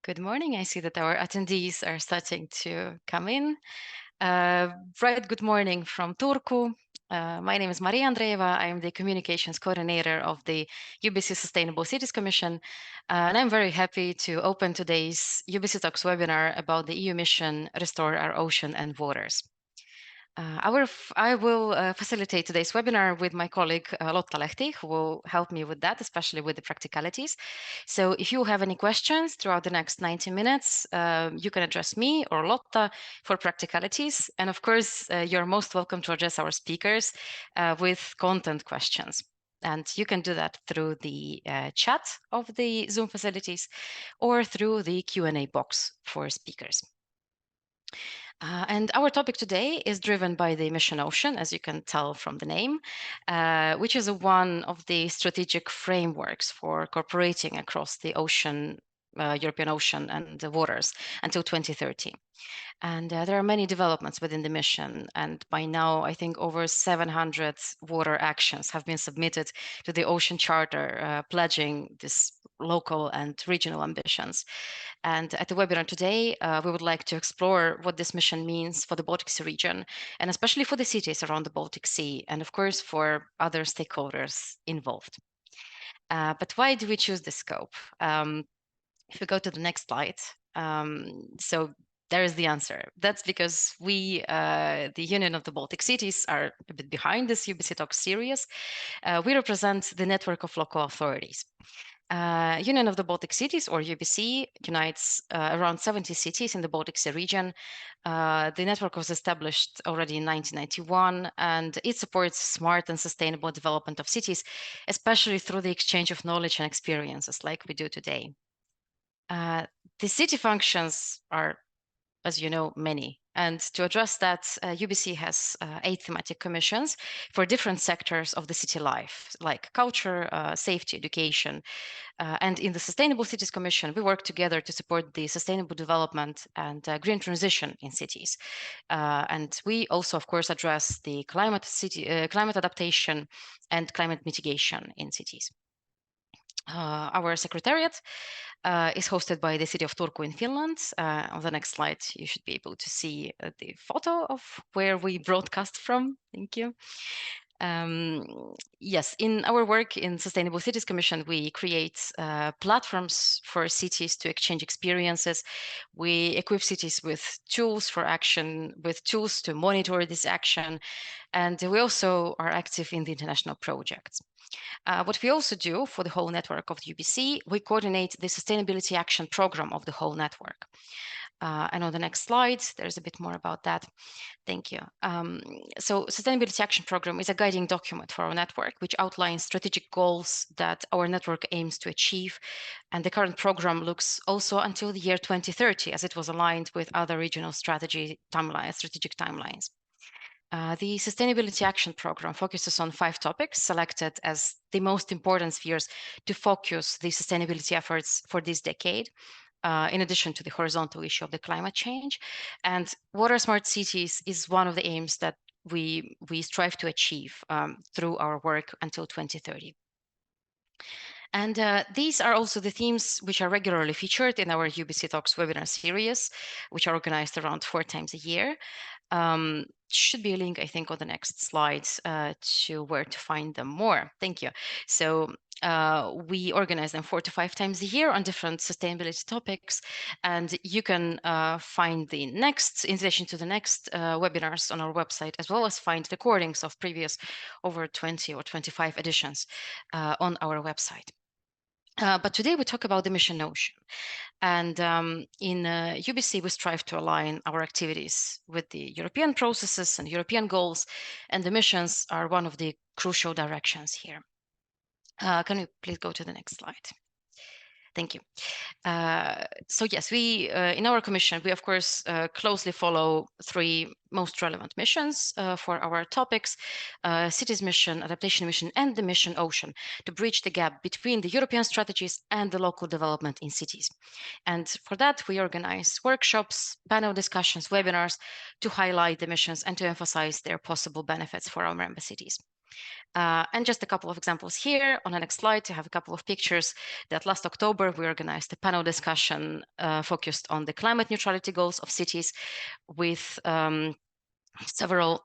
Good morning. I see that our attendees are starting to come in. Right, good morning from Turku. My name is Maria Andreeva. I am the communications coordinator of the UBC Sustainable Cities Commission, and I'm very happy to open today's UBC Talks webinar about the EU mission Restore Our Ocean and Waters. I will facilitate today's webinar with my colleague Lotta Lehti, who will help me with that, especially with the practicalities. So if you have any questions throughout the next 90 minutes, you can address me or Lotta for practicalities. And of course, you're most welcome to address our speakers with content questions. And you can do that through the chat of the Zoom facilities or through the Q&A box for speakers. And our topic today is driven by the mission Ocean, as you can tell from the name, which is one of the strategic frameworks for cooperating across the ocean, European ocean and the waters until 2030. And there are many developments within the mission. And by now, I think over 700 water actions have been submitted to the Ocean Charter, pledging this local and regional ambitions. And at the webinar today, we would like to explore what this mission means for the Baltic Sea region, and especially for the cities around the Baltic Sea, and of course, for other stakeholders involved. But why do we choose this scope? If we go to the next slide, so there is the answer. That's because we, the Union of the Baltic Cities, are a bit behind this UBC Talks series. We represent the network of local authorities. Union of the Baltic Cities, or UBC, unites around 70 cities in the Baltic Sea region. The network was established already in 1991, and it supports smart and sustainable development of cities, especially through the exchange of knowledge and experiences like we do today. The city functions are, as you know, many. And to address that, UBC has 8 thematic commissions for different sectors of the city life, like culture, safety, education. And in the Sustainable Cities Commission, we work together to support the sustainable development and green transition in cities. And we also, of course, address the climate adaptation and climate mitigation in cities. Our secretariat is hosted by the city of Turku in Finland. On the next slide, you should be able to see the photo of where we broadcast from. Thank you. Yes, in our work in Sustainable Cities Commission, we create platforms for cities to exchange experiences. We equip cities with tools for action, with tools to monitor this action. And we also are active in the international projects. What we also do for the whole network of the UBC, we coordinate the sustainability action program of the whole network. And on the next slide, there's a bit more about that. Thank you. So Sustainability Action Program is a guiding document for our network, which outlines strategic goals that our network aims to achieve. And the current program looks also until the year 2030, as it was aligned with other regional strategic timelines. The Sustainability Action Program focuses on 5 topics selected as the most important spheres to focus the sustainability efforts for this decade, in addition to the horizontal issue of the climate change. And water smart cities is one of the aims that we strive to achieve through our work until 2030. And these are also the themes which are regularly featured in our UBC Talks webinar series, which are organized around 4 times a year. Should be a link, I think, on the next slides to where to find them more. Thank you. So we organize them 4 to 5 times a year on different sustainability topics, and you can find the next, in addition to the next webinars on our website, as well as find recordings of previous over 20 or 25 editions on our website. But today we talk about the mission Ocean. And in UBC, we strive to align our activities with the European processes and European goals, and the missions are one of the crucial directions here. Can you please go to the next slide? Thank you. So yes, we in our commission, we of course closely follow 3 most relevant missions for our topics: cities mission, adaptation mission, and the mission Ocean, to bridge the gap between the European strategies and the local development in cities. And for that, we organize workshops, panel discussions, webinars to highlight the missions and to emphasize their possible benefits for our member cities. And just a couple of examples here. On the next slide, you have a couple of pictures that last October we organized a panel discussion focused on the climate neutrality goals of cities with several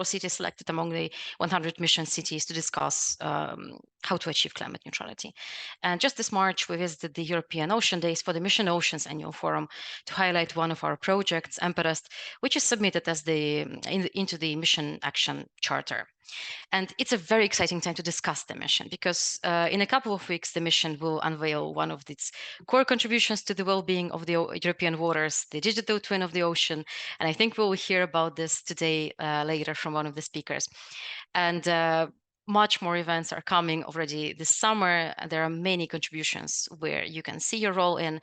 cities selected among the 100 mission cities to discuss how to achieve climate neutrality. And just this March, we visited the European Ocean Days for the Mission Oceans Annual Forum to highlight one of our projects, Emperest, which is submitted as into the Mission Action Charter. And it's a very exciting time to discuss the mission because in a couple of weeks, the mission will unveil one of its core contributions to the well-being of the European waters, the digital twin of the ocean. And I think we'll hear about this today later from one of the speakers. And much more events are coming already this summer. There are many contributions where you can see your role in.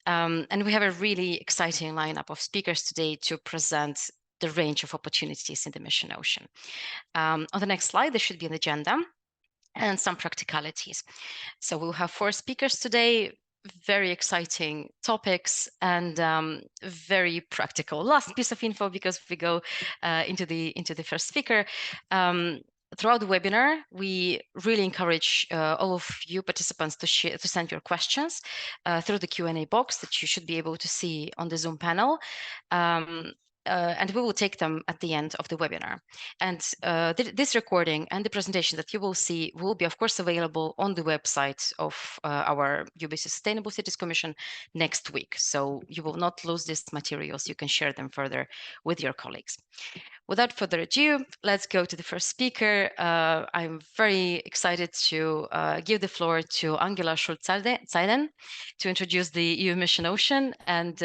And we have a really exciting lineup of speakers today to present the range of opportunities in the Mission Ocean. On the next slide, there should be an agenda and some practicalities. So we'll have 4 speakers today, very exciting topics and very practical. Last piece of info because we go into the first speaker. Throughout the webinar, we really encourage all of you participants to send your questions through the Q&A box that you should be able to see on the Zoom panel. And we will take them at the end of the webinar. And this recording and the presentation that you will see will be, of course, available on the website of our UBC Sustainable Cities Commission next week. So you will not lose these materials. You can share them further with your colleagues. Without further ado, let's go to the first speaker. I'm very excited to give the floor to Angela Schultz-Zehden to introduce the EU Mission Ocean and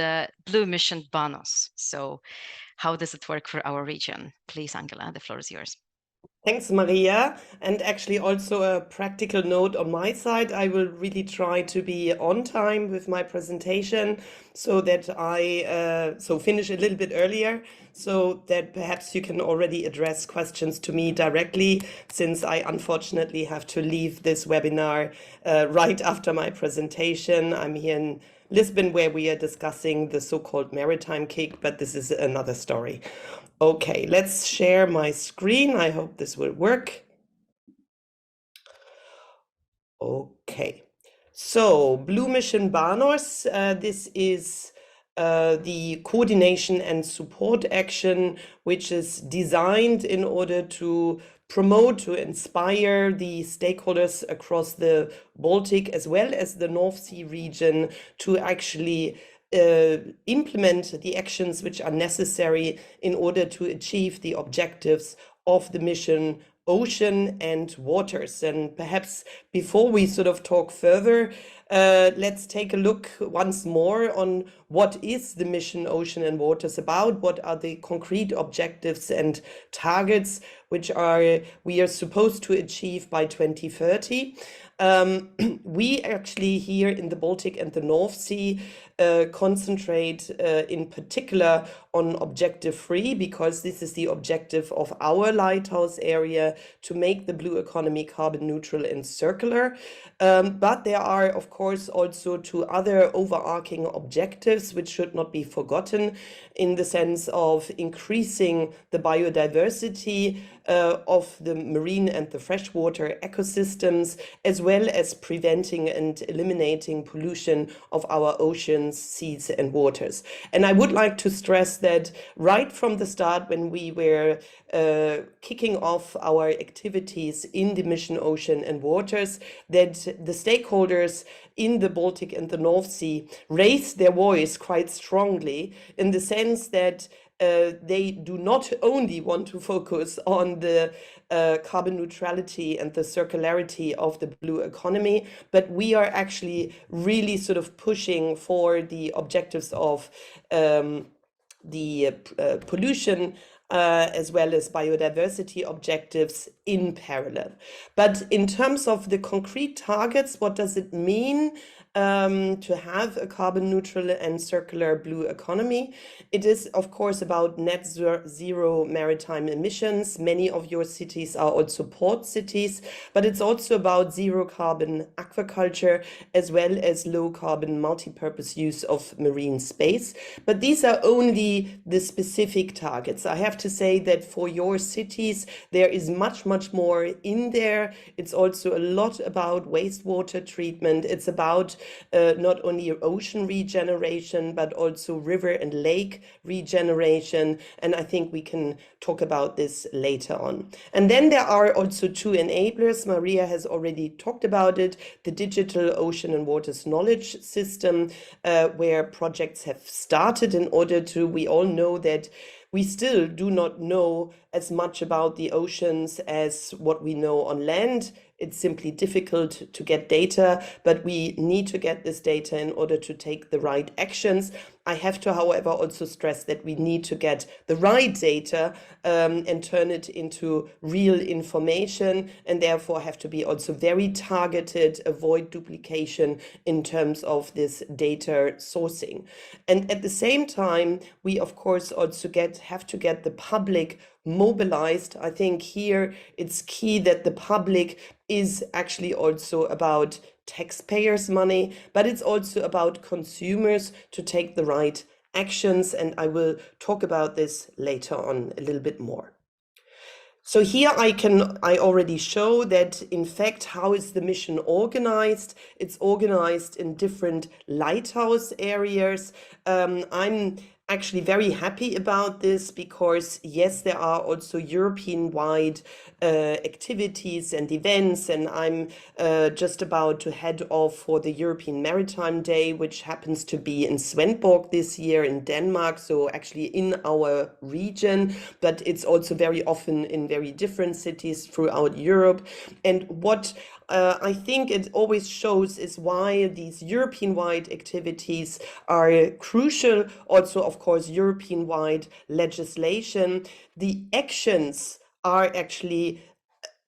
Blue Mission BANOS. So how does it work for our region? Please, Angela, the floor is yours. Thanks, Maria. And actually also a practical note on my side. I will really try to be on time with my presentation so that I finish a little bit earlier so that perhaps you can already address questions to me directly, since I unfortunately have to leave this webinar right after my presentation. I'm here in Lisbon, where we are discussing the so-called maritime kick, but this is another story. Okay, let's share my screen. I hope this will work. Okay, so Blue Mission BANOS, this is the coordination and support action, which is designed in order to promote, to inspire the stakeholders across the Baltic as well as the North Sea region to actually implement the actions which are necessary in order to achieve the objectives of the mission Ocean and Waters. And perhaps before we sort of talk further, let's take a look once more on what is the mission Ocean and Waters about, what are the concrete objectives and targets which we are supposed to achieve by 2030. We actually here in the Baltic and the North Sea concentrate in particular on objective 3, because this is the objective of our lighthouse area, to make the blue economy carbon neutral and circular. But there are, of course, also 2 other overarching objectives which should not be forgotten, in the sense of increasing the biodiversity of the marine and the freshwater ecosystems, as well as preventing and eliminating pollution of our oceans, seas and waters. And I would like to stress that right from the start, when we were kicking off our activities in the mission Ocean and Waters, that the stakeholders in the Baltic and the North Sea raised their voice quite strongly, in the sense that they do not only want to focus on the carbon neutrality and the circularity of the blue economy, but we are actually really sort of pushing for the objectives of the pollution as well as biodiversity objectives in parallel. But in terms of the concrete targets, what does it mean? to have a carbon neutral and circular blue economy. It is, of course, about net zero maritime emissions. Many of your cities are also port cities, but it's also about zero carbon aquaculture as well as low carbon multi-purpose use of marine space. But these are only the specific targets. I have to say that for your cities, there is much, much more in there. It's also a lot about wastewater treatment. It's about not only ocean regeneration, but also river and lake regeneration. And I think we can talk about this later on. And then there are also two enablers. Maria has already talked about it, the digital ocean and waters knowledge system, where projects have started in order to, we all know that we still do not know as much about the oceans as what we know on land. It's simply difficult to get data, but we need to get this data in order to take the right actions. I have to, however, also stress that we need to get the right data and turn it into real information, and therefore have to be also very targeted, avoid duplication in terms of this data sourcing. And at the same time, we of course also have to get the public mobilized. I think here it's key that the public is actually also about taxpayers' money, but it's also about consumers to take the right actions. And I will talk about this later on a little bit more. So here I already show that, in fact, how is the mission organized? It's organized in different lighthouse areas. I'm actually very happy about this because, yes, there are also European-wide activities and events, and I'm just about to head off for the European Maritime Day, which happens to be in Svendborg this year in Denmark, so actually in our region, but it's also very often in very different cities throughout Europe. And what I think it always shows is why these European-wide activities are crucial. Also, of course, European-wide legislation. The actions are actually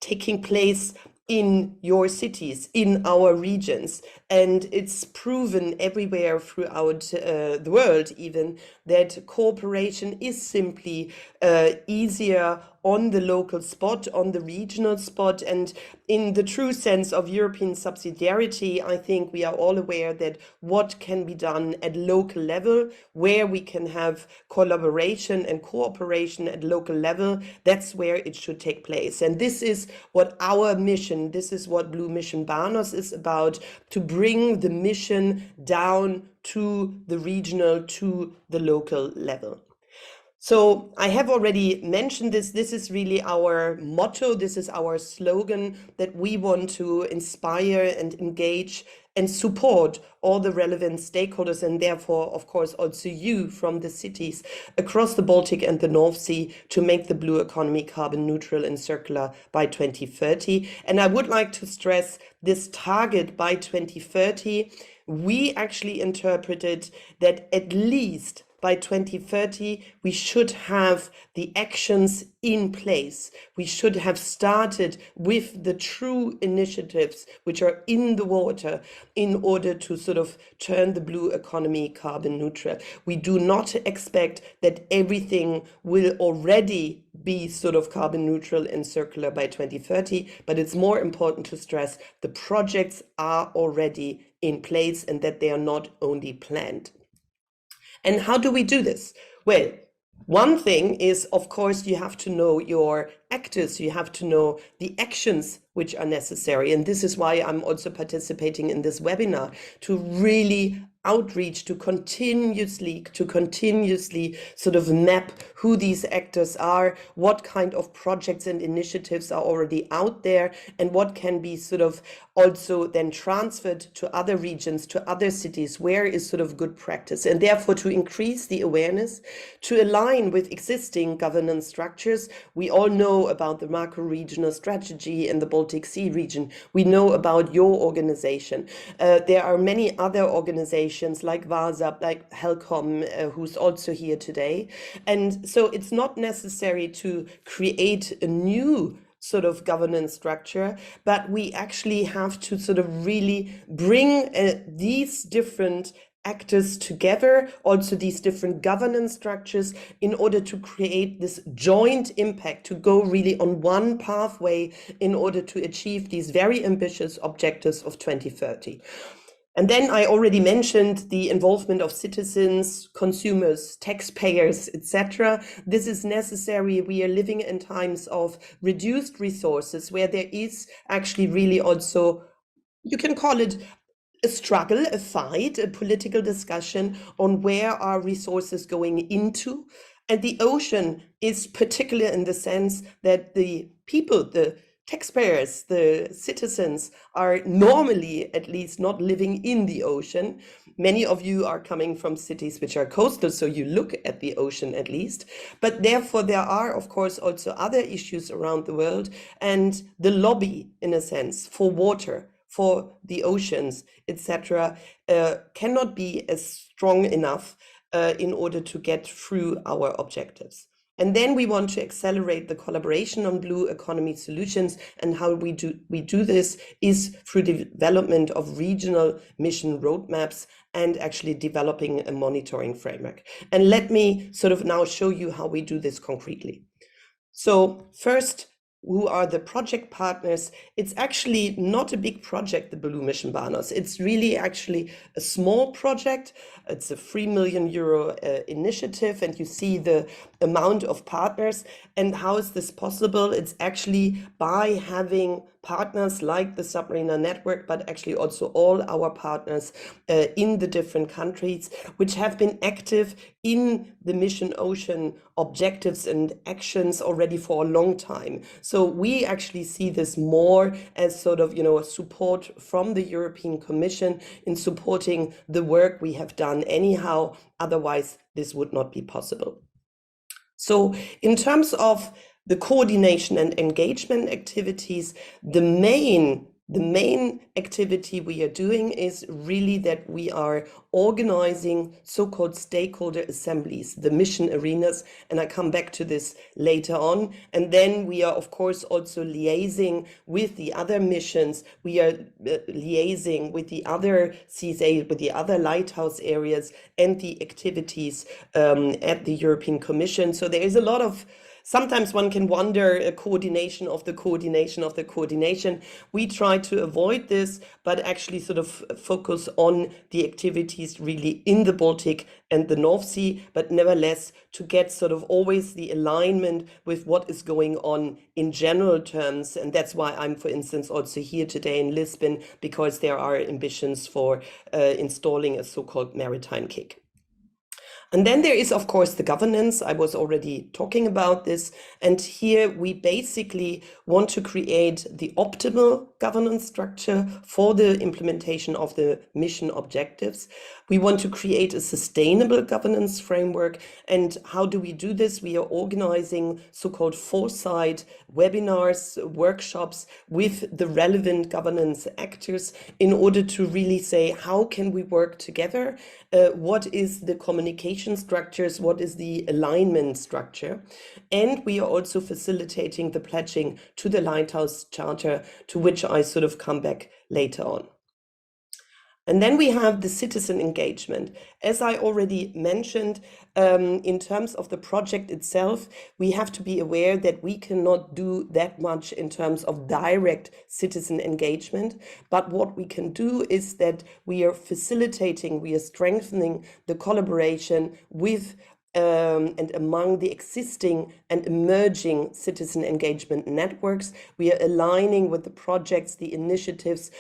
taking place in your cities, in our regions. And it's proven everywhere throughout the world even that cooperation is simply easier on the local spot, on the regional spot. And in the true sense of European subsidiarity, I think we are all aware that what can be done at local level, where we can have collaboration and cooperation at local level, that's where it should take place. And this is what our mission, this is what Blue Mission BANOS is about, to bring the mission down to the regional, to the local level. So I have already mentioned this. This is really our motto. This is our slogan, that we want to inspire and engage and support all the relevant stakeholders, and therefore, of course, also you from the cities across the Baltic and the North Sea, to make the blue economy carbon neutral and circular by 2030. And I would like to stress this target by 2030. We actually interpreted that at least by 2030, we should have the actions in place. We should have started with the true initiatives which are in the water in order to sort of turn the blue economy carbon neutral. We do not expect that everything will already be sort of carbon neutral and circular by 2030, but it's more important to stress the projects are already in place and that they are not only planned. And how do we do this? Well, one thing is, of course, you have to know your actors, you have to know the actions which are necessary. And this is why I'm also participating in this webinar, to really outreach, to continuously sort of map who these actors are, what kind of projects and initiatives are already out there, and what can be sort of also then transferred to other regions, to other cities, where is sort of good practice, and therefore to increase the awareness, to align with existing governance structures. We all know about the macro-regional strategy in the Baltic Sea region. We know about your organization. There are many other organizations like VASAP, like HELCOM, who's also here today. And so it's not necessary to create a new sort of governance structure, but we actually have to sort of really bring these different actors together, also these different governance structures, in order to create this joint impact, to go really on one pathway in order to achieve these very ambitious objectives of 2030. And then I already mentioned the involvement of citizens, consumers, taxpayers, etc. This is necessary. We are living in times of reduced resources where there is actually really also, you can call it a struggle, a fight, a political discussion on where are resources going into. And the ocean is particular in the sense that the people, the taxpayers, the citizens are normally at least not living in the ocean. Many of you are coming from cities which are coastal, so you look at the ocean at least. But therefore, there are, of course, also other issues around the world. And the lobby, in a sense, for water, for the oceans, etc., cannot be as strong enough in order to get through our objectives. And then we want to accelerate the collaboration on blue economy solutions, and how we do this is through the development of regional mission roadmaps and actually developing a monitoring framework. And let me sort of now show you how we do this concretely. So first, who are the project partners? It's actually not a big project, the Blue Mission BANOS. It's really actually a small project. It's a 3 million euro initiative, and you see the amount of partners. And how is this possible? It's actually by having partners like the SUBMARINER network, but actually also all our partners in the different countries, which have been active in the Mission Ocean objectives and actions already for a long time. So we actually see this more as sort of, a support from the European Commission in supporting the work we have done anyhow. Otherwise, this would not be possible. So in terms of the coordination and engagement activities, the main activity we are doing is really that we are organizing so-called stakeholder assemblies, the mission arenas, and I come back to this later on. And then we are, of course, also liaising with the other missions. We are liaising with the other CSA, with the other lighthouse areas and the activities at the European Commission. So there is a lot of, sometimes one can wonder a coordination of the coordination of the coordination. We try to avoid this, but actually sort of focus on the activities really in the Baltic and the North Sea, but nevertheless to get sort of always the alignment with what is going on in general terms. And that's why I'm, for instance, also here today in Lisbon, because there are ambitions for installing a so-called maritime kick. And then there is, of course, the governance. I was already talking about this. And here we basically want to create the optimal governance structure for the implementation of the mission objectives. We want to create a sustainable governance framework. And how do we do this? We are organizing so-called foresight webinars, workshops with the relevant governance actors in order to really say, how can we work together? What is the communication structures? What is the alignment structure? And we are also facilitating the pledging to the Lighthouse Charter, to which I sort of come back later on. And then we have the citizen engagement. As I already mentioned, in terms of the project itself, we have to be aware that we cannot do that much in terms of direct citizen engagement. But what we can do is that we are facilitating, we are strengthening the collaboration with and among the existing and emerging citizen engagement networks. We are aligning with the projects, the initiatives,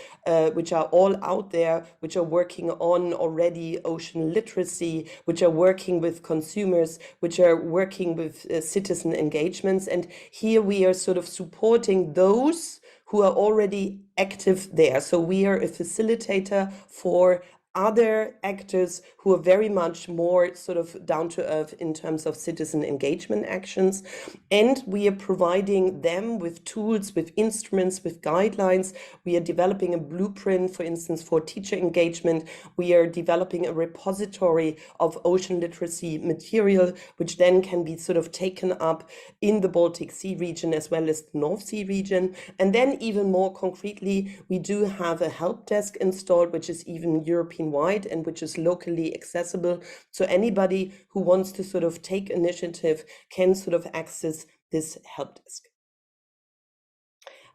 which are all out there, which are working on already ocean literacy, which are working with consumers, which are working with citizen engagements. And here we are sort of supporting those who are already active there. So we are a facilitator for other actors who are very much more sort of down to earth in terms of citizen engagement actions. And we are providing them with tools, with instruments, with guidelines. We are developing a blueprint, for instance, for teacher engagement. We are developing a repository of ocean literacy material, which then can be sort of taken up in the Baltic Sea region as well as the North Sea region. And then even more concretely, we do have a help desk installed, which is even European-wide and which is locally accessible. So anybody who wants to sort of take initiative can sort of access this help desk.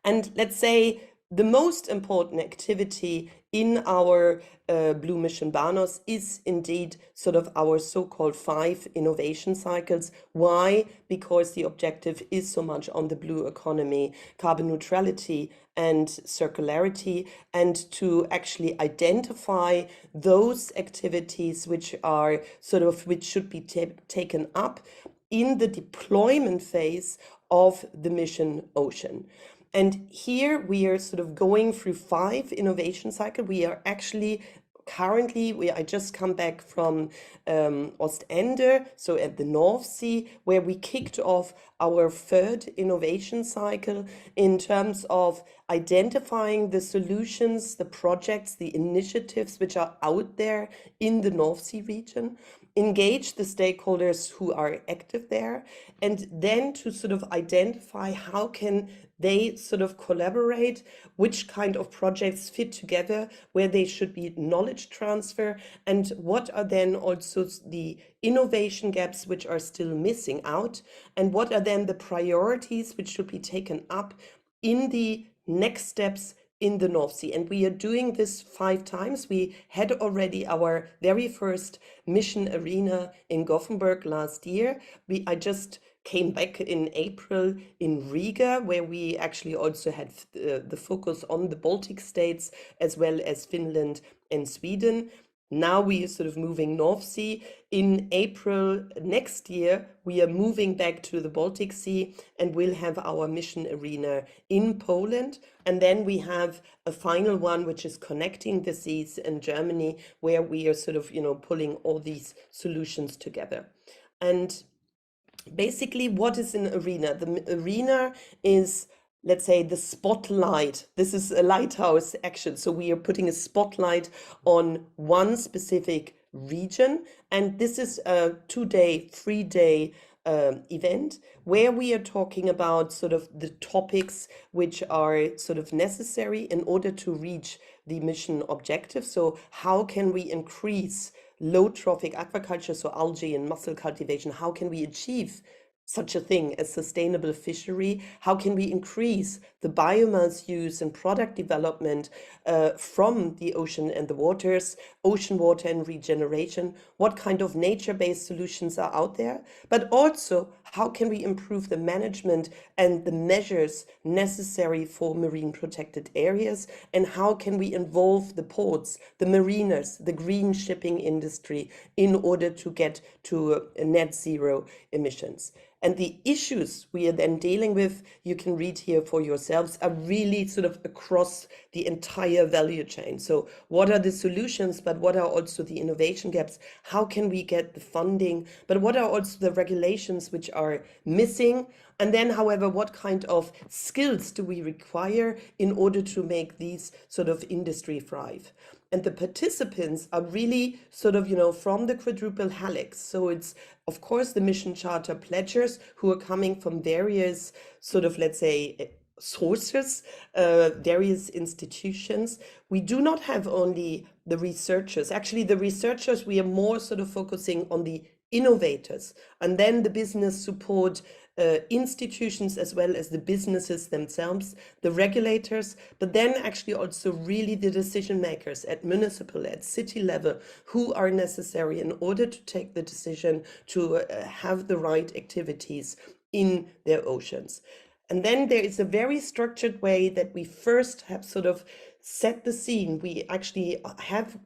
And let's say the most important activity in our Blue Mission BANOS is indeed sort of our so-called 5 innovation cycles. Why? Because the objective is so much on the blue economy, carbon neutrality and circularity, and to actually identify those activities which are sort of, which should be taken up in the deployment phase of the mission Ocean. And here we are sort of going through 5 innovation cycles. We are actually currently, I just come back from Ostende, so at the North Sea, where we kicked off our 3rd innovation cycle in terms of identifying the solutions, the projects, the initiatives which are out there in the North Sea region, engage the stakeholders who are active there, and then to sort of identify how can they sort of collaborate, which kind of projects fit together, where they should be knowledge transfer, and what are then also the innovation gaps which are still missing out, and what are then the priorities which should be taken up in the next steps in the North Sea. And we are doing this 5 times. We had already our very first mission arena in Gothenburg last year. I just came back in April in Riga, where we actually also had the focus on the Baltic states as well as Finland and Sweden. Now we are sort of moving North Sea. In April next year, we are moving back to the Baltic Sea and we'll have our mission arena in Poland. And then we have a final one, which is connecting the seas in Germany, where we are sort of, pulling all these solutions together. And basically, what is an arena? The arena is, let's say, the spotlight. This is a lighthouse action. So we are putting a spotlight on one specific region. And this is a 2-day, 3-day event where we are talking about sort of the topics which are sort of necessary in order to reach the mission objective. So how can we increase low trophic aquaculture, so algae and mussel cultivation? How can we achieve such a thing as sustainable fishery? How can we increase the biomass use and product development from the ocean and the waters, ocean water and regeneration? What kind of nature-based solutions are out there? But also, how can we improve the management and the measures necessary for marine protected areas? And how can we involve the ports, the mariners, the green shipping industry in order to get to net zero emissions? And the issues we are then dealing with, you can read here for yourselves, are really sort of across the entire value chain. So what are the solutions, but what are also the innovation gaps? How can we get the funding? But what are also the regulations which are missing? And then, however, what kind of skills do we require in order to make these sort of industry thrive? And the participants are really sort of, from the quadruple helix. So it's, of course, the mission charter pledgers who are coming from various sort of, let's say, sources, various institutions. We do not have only the researchers. Actually, the researchers, we are more sort of focusing on the innovators, and then the business support institutions as well as the businesses themselves, the regulators, but then actually also really the decision makers at municipal, at city level, who are necessary in order to take the decision to have the right activities in their oceans. And then there is a very structured way that we first have sort of set the scene. We actually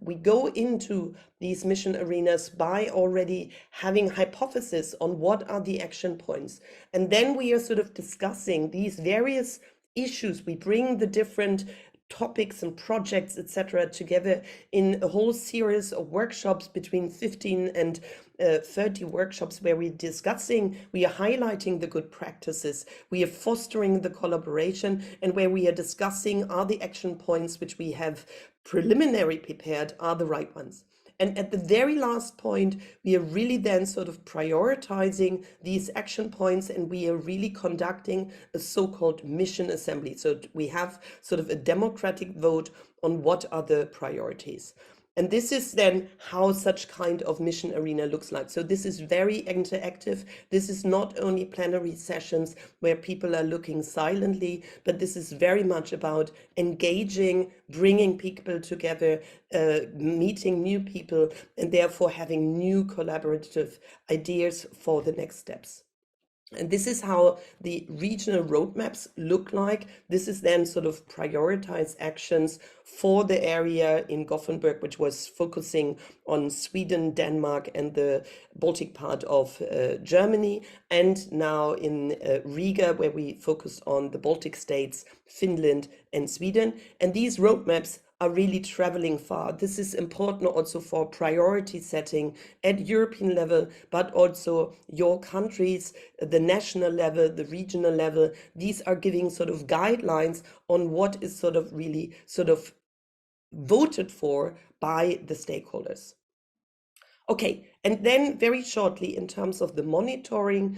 we go into these mission arenas by already having hypothesis on what are the action points. And then we are sort of discussing these various issues. We bring the different topics and projects, etc., together in a whole series of workshops, between 15 and 30 workshops, where we are highlighting the good practices, we are fostering the collaboration, and where we are discussing, are the action points which we have preliminary prepared are the right ones. And at the very last point, we are really then sort of prioritizing these action points, and we are really conducting a so-called mission assembly. So we have sort of a democratic vote on what are the priorities. And this is then how such kind of mission arena looks like. So this is very interactive. This is not only plenary sessions where people are looking silently, but this is very much about engaging, bringing people together, meeting new people, and therefore having new collaborative ideas for the next steps. And this is how the regional roadmaps look like. This is then sort of prioritized actions for the area in Gothenburg, which was focusing on Sweden, Denmark, and the Baltic part of Germany, and now in Riga, where we focus on the Baltic states, Finland, and Sweden. And these roadmaps are really traveling far. This is important also for priority setting at European level, but also your countries, the national level, the regional level. These are giving sort of guidelines on what is sort of really sort of voted for by the stakeholders. Okay, and then very shortly in terms of the monitoring,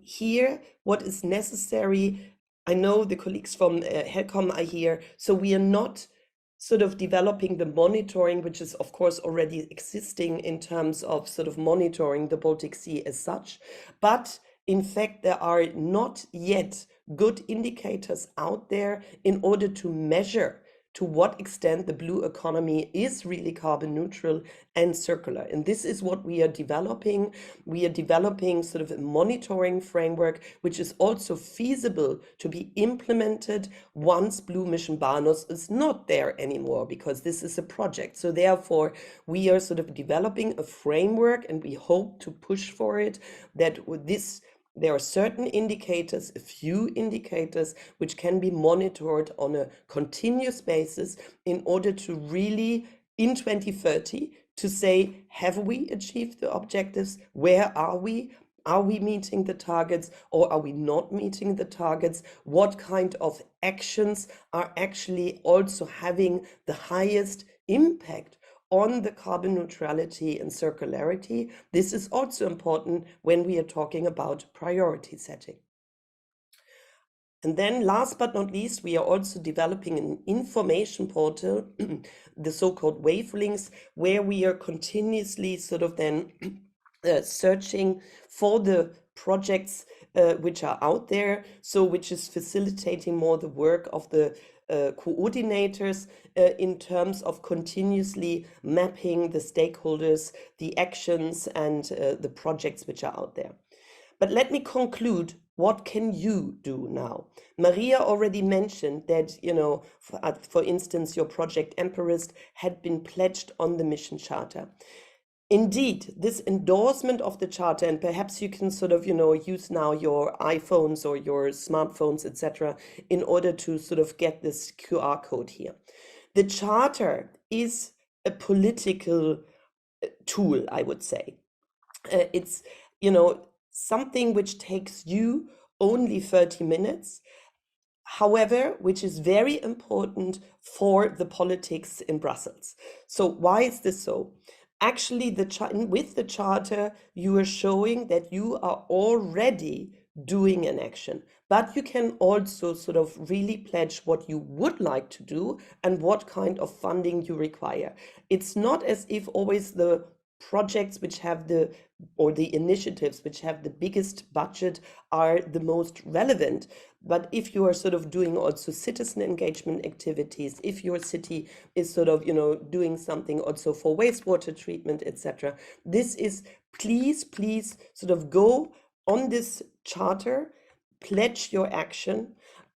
here, what is necessary, I know the colleagues from HELCOM are here, so we are not sort of developing the monitoring, which is of course already existing in terms of sort of monitoring the Baltic Sea as such. But in fact, there are not yet good indicators out there in order to measure to what extent the blue economy is really carbon neutral and circular. And this is what we are developing. We are developing sort of a monitoring framework, which is also feasible to be implemented once Blue Mission BANOS is not there anymore, because this is a project. So therefore, we are sort of developing a framework, and we hope to push for it, that with this, there are certain indicators, a few indicators, which can be monitored on a continuous basis in order to really, in 2030, to say, have we achieved the objectives? Where are we? Are we meeting the targets, or are we not meeting the targets? What kind of actions are actually also having the highest impact on the carbon neutrality and circularity? This is also important when we are talking about priority setting. And then last but not least, we are also developing an information portal, the so-called wavelinks, where we are continuously sort of then searching for the projects which are out there, so which is facilitating more the work of the coordinators in terms of continuously mapping the stakeholders, the actions, and the projects which are out there. But let me conclude. What can you do now? Maria already mentioned that, you know, for instance, your project Emperist had been pledged on the mission charter. Indeed, this endorsement of the charter, and perhaps you can sort of, you know, use now your iPhones or your smartphones, etc., in order to sort of get this QR code here. The charter is a political tool, I would say. It's, you know, something which takes you only 30 minutes, however, which is very important for the politics in Brussels. So why is this so? Actually, with the charter, you are showing that you are already doing an action, but you can also sort of really pledge what you would like to do and what kind of funding you require. It's not as if always the projects which have the initiatives which have the biggest budget are the most relevant. But if you are sort of doing also citizen engagement activities, if your city is sort of, you know, doing something also for wastewater treatment, etc., this is, please sort of go on this charter, pledge your action,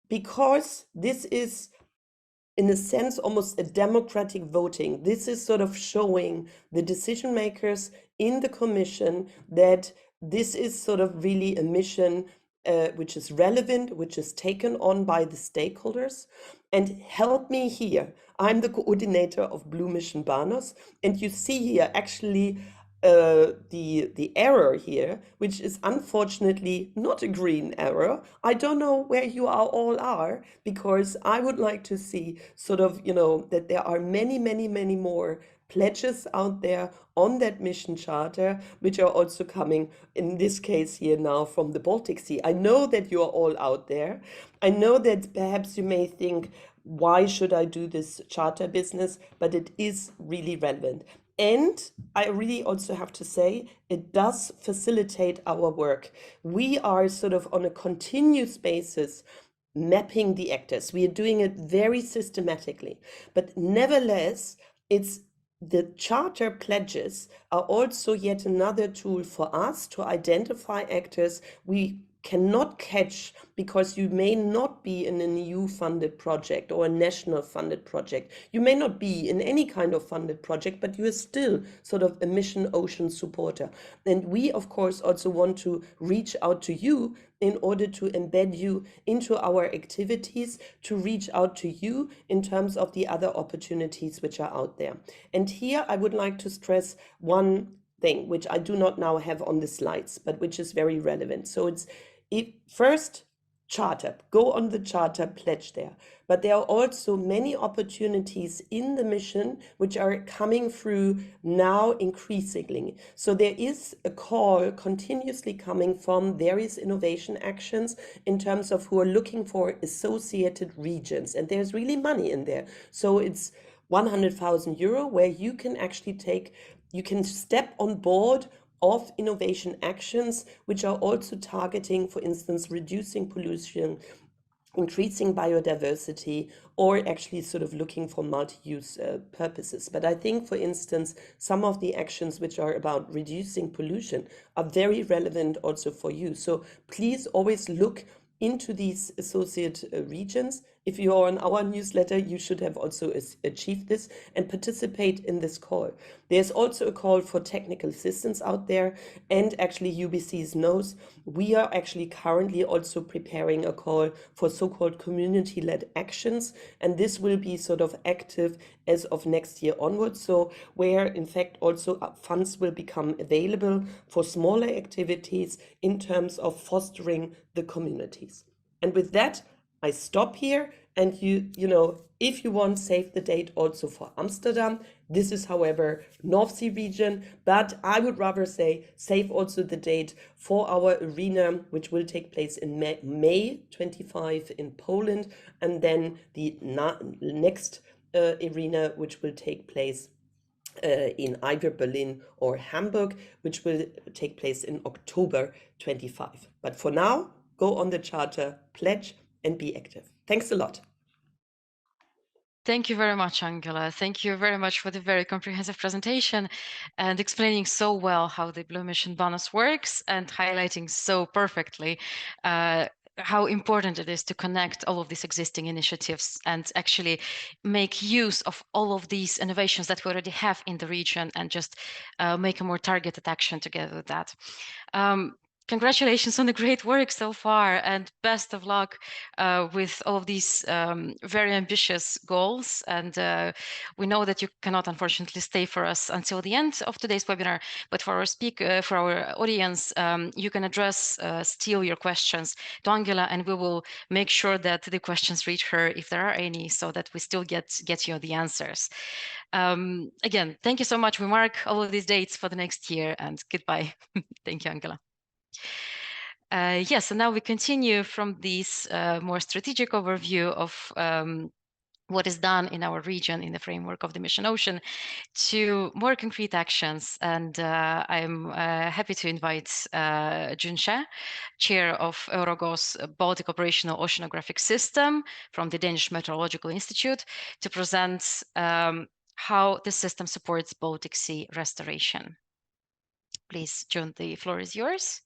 because this is, in a sense, almost a democratic voting. This is sort of showing the decision makers in the Commission that this is sort of really a mission which is relevant, which is taken on by the stakeholders. And help me here. I'm the coordinator of Blue Mission BANOS, and you see here actually the error here, which is unfortunately not a green error. I don't know where you all are, because I would like to see sort of, you know, that there are many, many, many more pledges out there on that mission charter, which are also coming, in this case here now, from the Baltic Sea. I know that you are all out there. I know that perhaps you may think, why should I do this charter business? But it is really relevant. And I really also have to say, it does facilitate our work. We are sort of on a continuous basis mapping the actors. We are doing it very systematically. But nevertheless, the charter pledges are also yet another tool for us to identify actors we cannot catch, because you may not be in an EU-funded project or a national funded project. You may not be in any kind of funded project, but you are still sort of a mission ocean supporter. And we, of course, also want to reach out to you in order to embed you into our activities, to reach out to you in terms of the other opportunities which are out there. And here I would like to stress one thing, which I do not now have on the slides, but which is very relevant. So it's first, charter, go on the charter, pledge there. But there are also many opportunities in the mission which are coming through now increasingly. So there is a call continuously coming from various innovation actions in terms of who are looking for associated regions. And there's really money in there. So it's 100,000 euro where you can actually you can step on board of innovation actions, which are also targeting, for instance, reducing pollution, increasing biodiversity, or actually sort of looking for multi-use purposes. But I think, for instance, some of the actions which are about reducing pollution are very relevant also for you. So please always look into these associate regions. If you are on our newsletter, you should have also achieved this and participate in this call. There's also a call for technical assistance out there, and actually UBC knows we are actually currently also preparing a call for so-called community-led actions, and this will be sort of active as of next year onwards. So where in fact also funds will become available for smaller activities in terms of fostering the communities. And with that, I stop here, and you know, if you want, save the date also for Amsterdam. This is, however, North Sea region, but I would rather say save also the date for our arena, which will take place in May 25 in Poland, and then the next arena, which will take place in either Berlin or Hamburg, which will take place in October 25. But for now, go on the charter, pledge, and be active. Thanks a lot. Thank you very much, Angela. Thank you very much for the very comprehensive presentation and explaining so well how the Blue Mission BANOS works, and highlighting so perfectly how important it is to connect all of these existing initiatives and actually make use of all of these innovations that we already have in the region, and just make a more targeted action together with that. Congratulations on the great work so far, and best of luck with all of these very ambitious goals. And we know that you cannot, unfortunately, stay for us until the end of today's webinar, but for our audience, you can address still your questions to Angela, and we will make sure that the questions reach her if there are any, so that we still get you the answers. Again, thank you so much. We mark all of these dates for the next year, and goodbye. Thank you, Angela. Yes, and now we continue from this more strategic overview of what is done in our region in the framework of the Mission Ocean to more concrete actions. And I'm happy to invite Jun She, Chair of EuroGOOS Baltic Operational Oceanographic System from the Danish Meteorological Institute, to present how the system supports Baltic Sea restoration. Please, Jun, the floor is yours.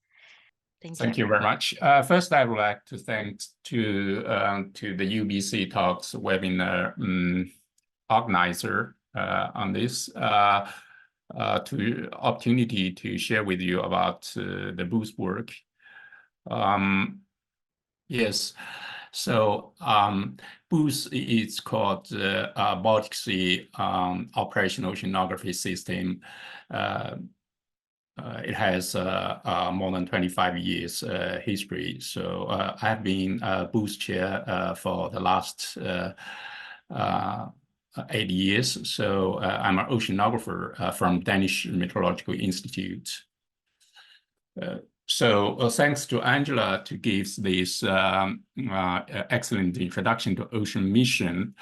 Thank you very much. First, I would like to thank to the UBC Talks webinar organizer on this opportunity to share with you about the BOOS work. Yes, So BOOS is called Baltic Sea Operational Oceanography System. It has more than 25 years history. So I've been BOOS chair for the last 8 years. So I'm an oceanographer from Danish Meteorological Institute. So thanks to Angela to give this excellent introduction to ocean mission.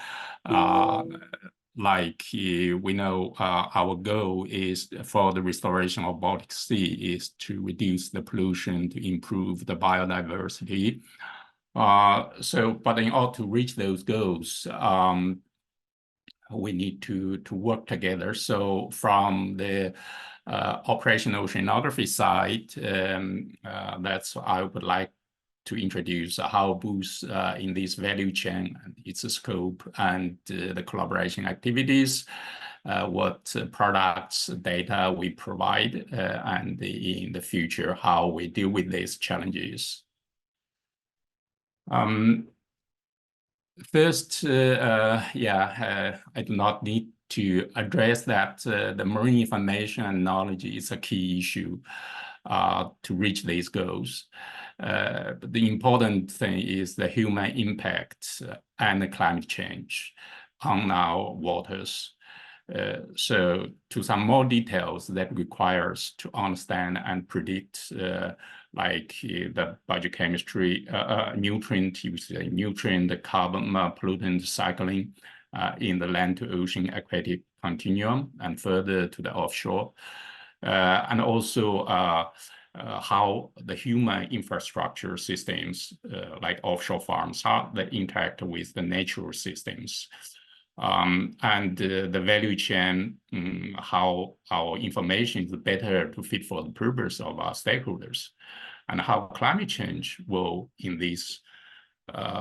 Like we know, our goal is for the restoration of Baltic Sea is to reduce the pollution, to improve the biodiversity. But in order to reach those goals, we need to work together. So from the operational oceanography side, that's I would like to introduce how BOOS in this value chain and its scope and the collaboration activities, what products, data we provide, and in the future, how we deal with these challenges. First, I do not need to address that the marine information and knowledge is a key issue to reach these goals. But the important thing is the human impact and the climate change on our waters. So to some more details that requires to understand and predict like the biochemistry, nutrient usage, the carbon pollutant cycling in the land to ocean aquatic continuum and further to the offshore. And also how the human infrastructure systems like offshore farms, how they interact with the natural systems. And the value chain, how our information is better to fit for the purpose of our stakeholders, and how climate change will, in this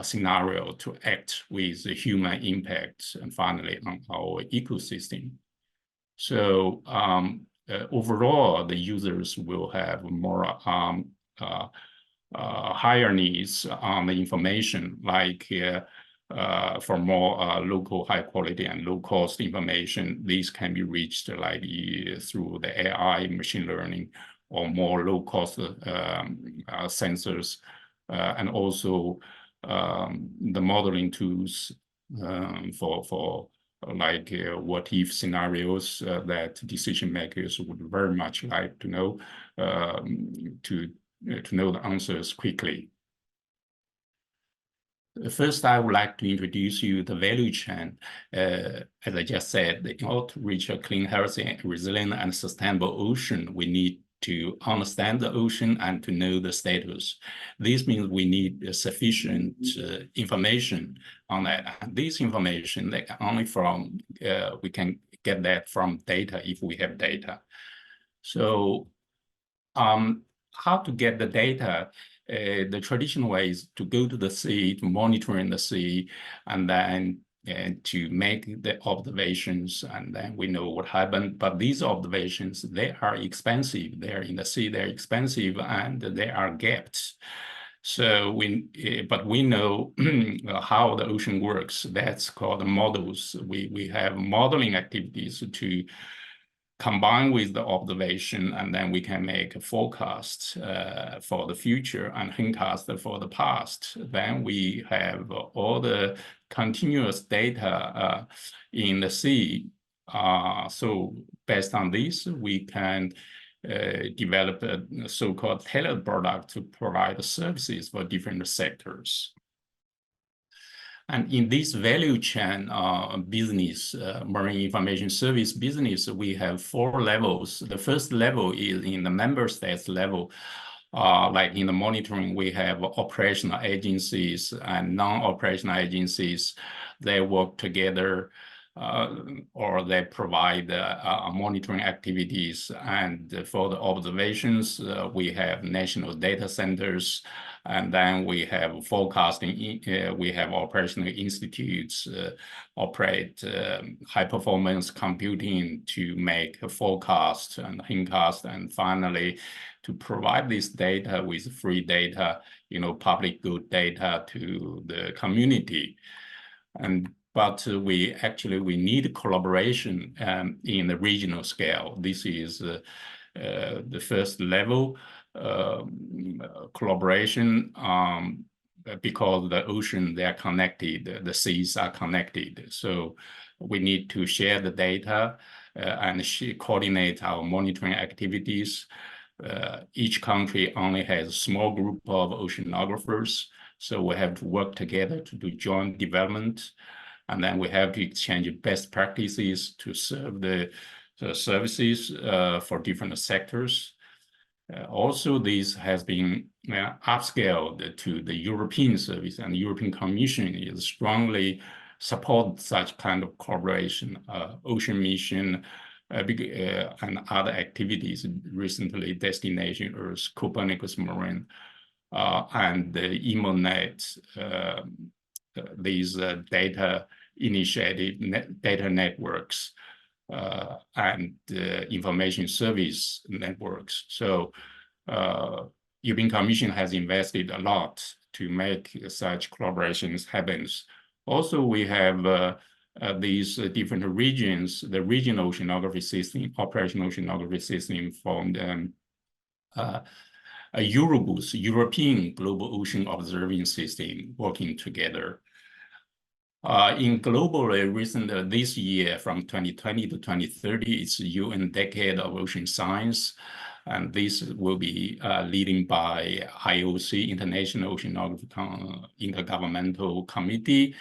scenario, to act with the human impact, and finally on our ecosystem. So overall, the users will have more higher needs on the information, like for more local, high quality and low cost information. These can be reached like through the AI, machine learning, or more low cost sensors, and also the modeling tools for like what if scenarios that decision makers would very much like to know to know the answers quickly. First, I would like to introduce you the value chain. As I just said, in order to reach a clean, healthy, resilient, and sustainable ocean, we need to understand the ocean and to know the status. This means we need sufficient information on that. And this information, like only from we can get that from data if we have data. So, how to get the data? The traditional way is to go to the sea, to monitor in the sea, and then to make the observations, and then we know what happened. But these observations, they are expensive. They're in the sea, they're expensive, and they are gapped. So but we know how the ocean works. That's called the models. We have modeling activities to combine with the observation, and then we can make a forecast for the future and hindcast for the past. Then we have all the continuous data in the sea. So based on this, we can develop a so-called tailored product to provide services for different sectors. And in this value chain business, marine information service business, we have 4 levels. The first level is in the member states level. Like in the monitoring, we have operational agencies and non-operational agencies. They work together or they provide monitoring activities. And for the observations, we have national data centers, and then we have forecasting, we have operational institutes operate high-performance computing to make a forecast and hindcast, and finally to provide this data with free data, public good data to the community. But we need collaboration in the regional scale. This is the first level collaboration, because the ocean, they are connected, the seas are connected. So we need to share the data and coordinate our monitoring activities. Each country only has a small group of oceanographers, so we have to work together to do joint development. And then we have to exchange best practices to serve the services for different sectors. Also, this has been upscaled to the European service, and the European Commission is strongly support such kind of cooperation, ocean mission, and other activities. Recently, Destination Earth, Copernicus Marine, and the EMONET, these data initiative data networks and information service networks. So European Commission has invested a lot to make such collaborations happen. Also, we have these different regions, the regional oceanography system, operational oceanography system formed a EuroGOOS, European Global Ocean Observing System, working together. In globally recent this year, from 2020 to 2030, it's UN Decade of Ocean Science, and this will be leading by IOC, International Oceanographic Intergovernmental Committee,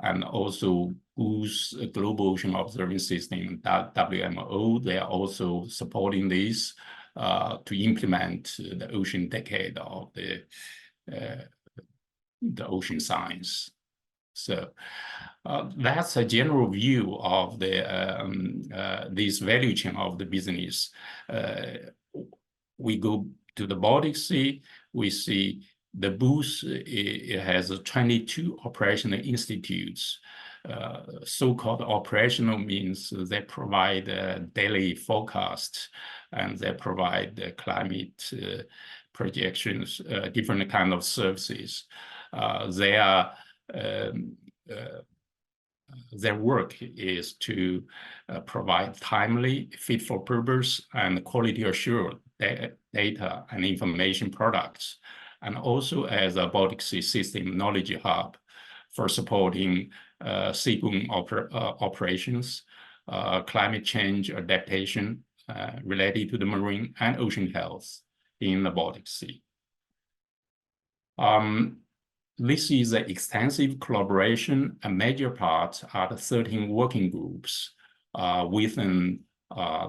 and also GOOS, Global Ocean Observing System, WMO. They are also supporting this to implement the Ocean Decade of the ocean science. So that's a general view of the this value chain of the business. We go to the Baltic Sea, we see the BOOS, it has 22 operational institutes. So-called operational means they provide daily forecasts, and they provide climate projections, different kind of services. Their work is to provide timely, fit for purpose, and quality assured data and information products, and also as a Baltic Sea system knowledge hub for supporting seaborne operations, climate change adaptation related to the marine and ocean health in the Baltic Sea. This is an extensive collaboration. A major part are the 13 working groups within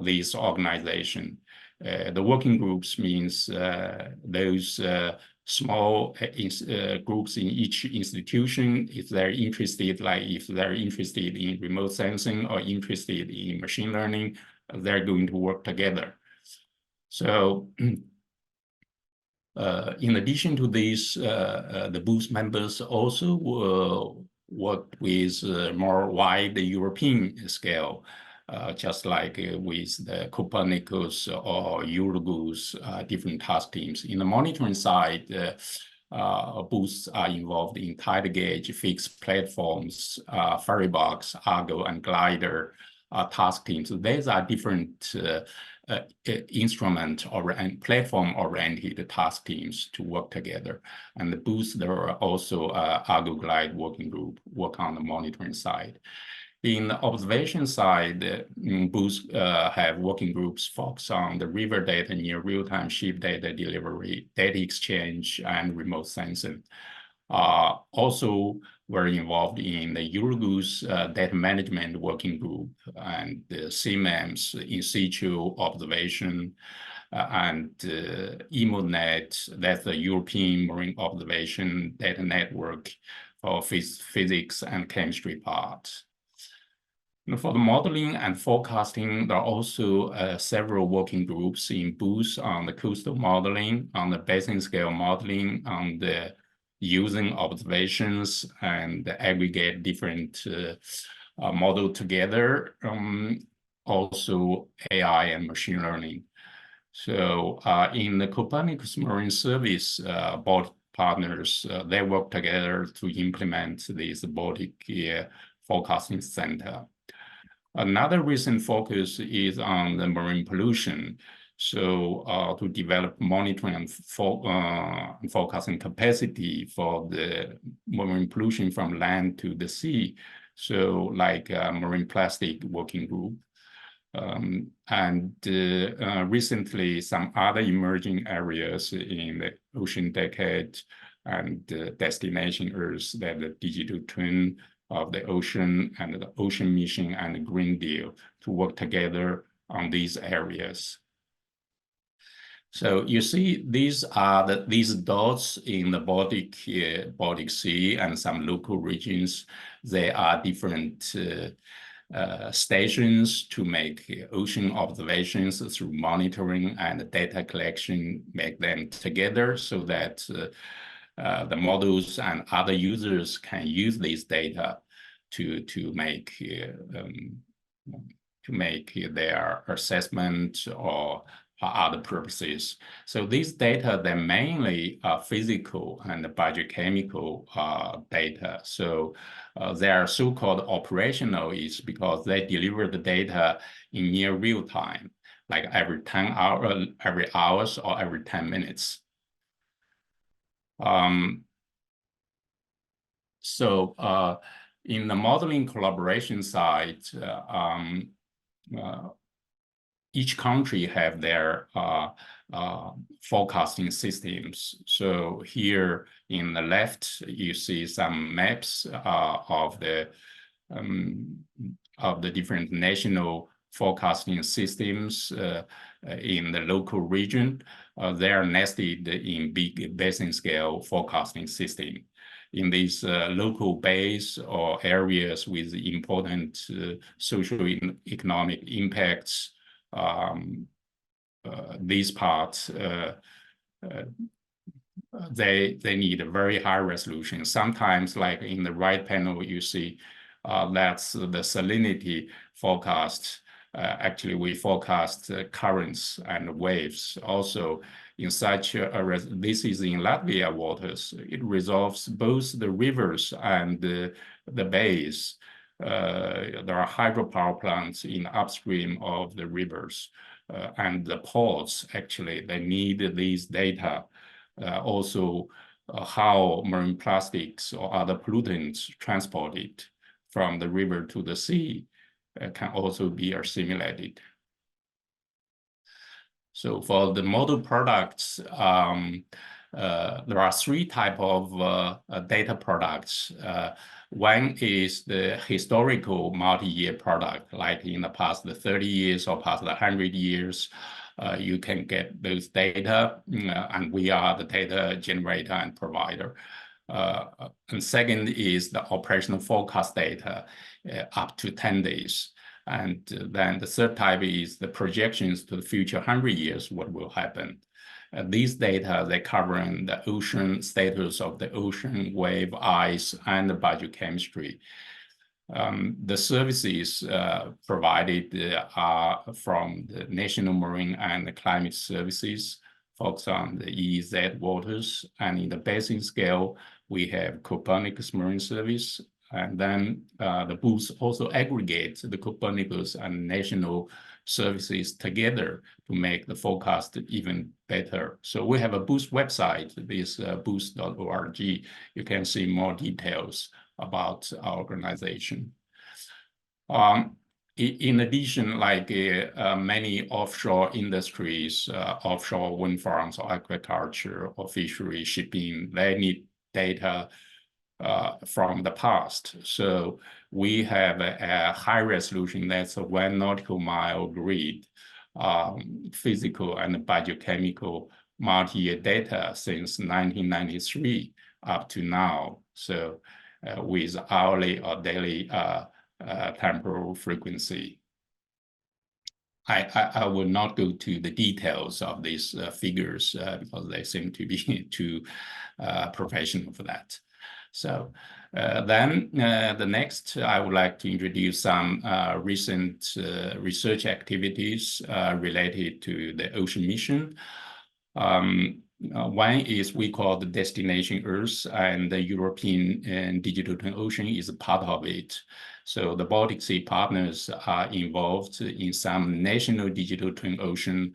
this organization. The working groups means those small groups in each institution, if they're interested, like if they're interested in remote sensing or interested in machine learning, they're going to work together. So in addition to this, the BOOS members also will work with more wide European scale, just like with the Copernicus or EuroGOOS, different task teams. In the monitoring side, BOOS are involved in tidal gauge, fixed platforms, ferry box, Argo, and glider task teams. These are different instrument or platform-oriented task teams to work together. And the BOOS, there are also Argo Glide working group work on the monitoring side. In the observation side, BOOS have working groups focused on the river data, near real-time ship data delivery, data exchange, and remote sensing. Also, we're involved in the EuroGOOS data management working group and the CMAMS in situ observation, and EMONET, that's the European Marine Observation Data Network for physics and chemistry part. For the modeling and forecasting, there are also several working groups in both on the coastal modeling, on the basin scale modeling, on the using observations and aggregate different model together. Also AI and machine learning. So in the Copernicus Marine Service, both partners, they work together to implement this Baltic Forecasting Center. Another recent focus is on the marine pollution. So to develop monitoring and forecasting capacity for the marine pollution from land to the sea. So like marine plastic working group. Recently, some other emerging areas in the ocean decade and destination Earth, that the digital twin of the ocean and the ocean mission and the Green Deal to work together on these areas. So you see, these are these dots in the Baltic Sea and some local regions. They are different stations to make ocean observations through monitoring and data collection, make them together so that the models and other users can use these data to make their assessment or for other purposes. So these data, they're mainly physical and biochemical data. So they are so-called operational is because they deliver the data in near real time, like every 10 hours or every 10 minutes. In the modeling collaboration side, each country have their forecasting systems. So here in the left, you see some maps of the different national forecasting systems in the local region. They are nested in big basin scale forecasting system. In these local base or areas with important socio-economic impacts, these parts, they need a very high resolution. Sometimes, like in the right panel, you see that's the salinity forecast. Actually, we forecast currents and waves. Also, in such this is in Latvia waters, it resolves both the rivers and the bays. There are hydropower plants in upstream of the rivers and the ports. Actually, they need these data. Also, how marine plastics or other pollutants transported from the river to the sea can also be assimilated. So for the model products, there are three types of data products. One is the historical multi-year product, like in the past 30 years or past 100 years. You can get those data, and we are the data generator and provider. And second is the operational forecast data up to 10 days. And then the third type is the projections to the future 100 years, what will happen. These data, they cover the ocean status of the ocean, wave, ice, and the biochemistry. The services provided are from the National Marine and Climate Services, focused on the EEZ waters. And in the basin scale, we have Copernicus Marine Service. And then the booth also aggregates the Copernicus and national services together to make the forecast even better. So we have a booth website, this booth.org. You can see more details about our organization. In addition, like many offshore industries, offshore wind farms or aquaculture or fishery shipping, they need data from the past. So we have a high resolution, that's a 1 nautical mile grid, physical and biochemical multi-year data since 1993 up to now. So with hourly or daily temporal frequency. I will not go to the details of these figures because they seem to be too professional for that. So then the next, I would like to introduce some recent research activities related to the ocean mission. One is we call the Destination Earth, and the European Digital Twin Ocean is a part of it. So the Baltic Sea partners are involved in some national digital twin ocean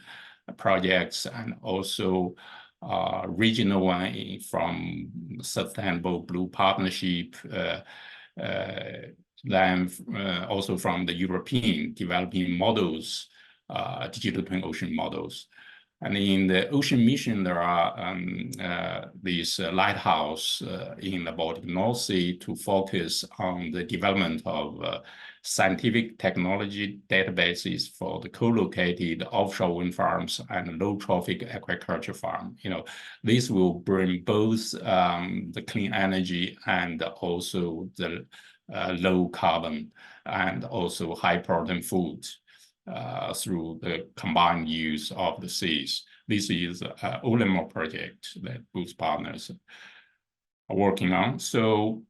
projects, and also regional one from Sustainable Blue Partnership, then also from the European developing models, digital twin ocean models. And in the ocean mission, there are these lighthouse in the Baltic North Sea to focus on the development of scientific technology databases for the co-located offshore wind farms and low-trophic aquaculture farm. You know, this will bring both the clean energy and also the low carbon and also high protein food through the combined use of the seas. This is an OLEMO project that both partners are working on. So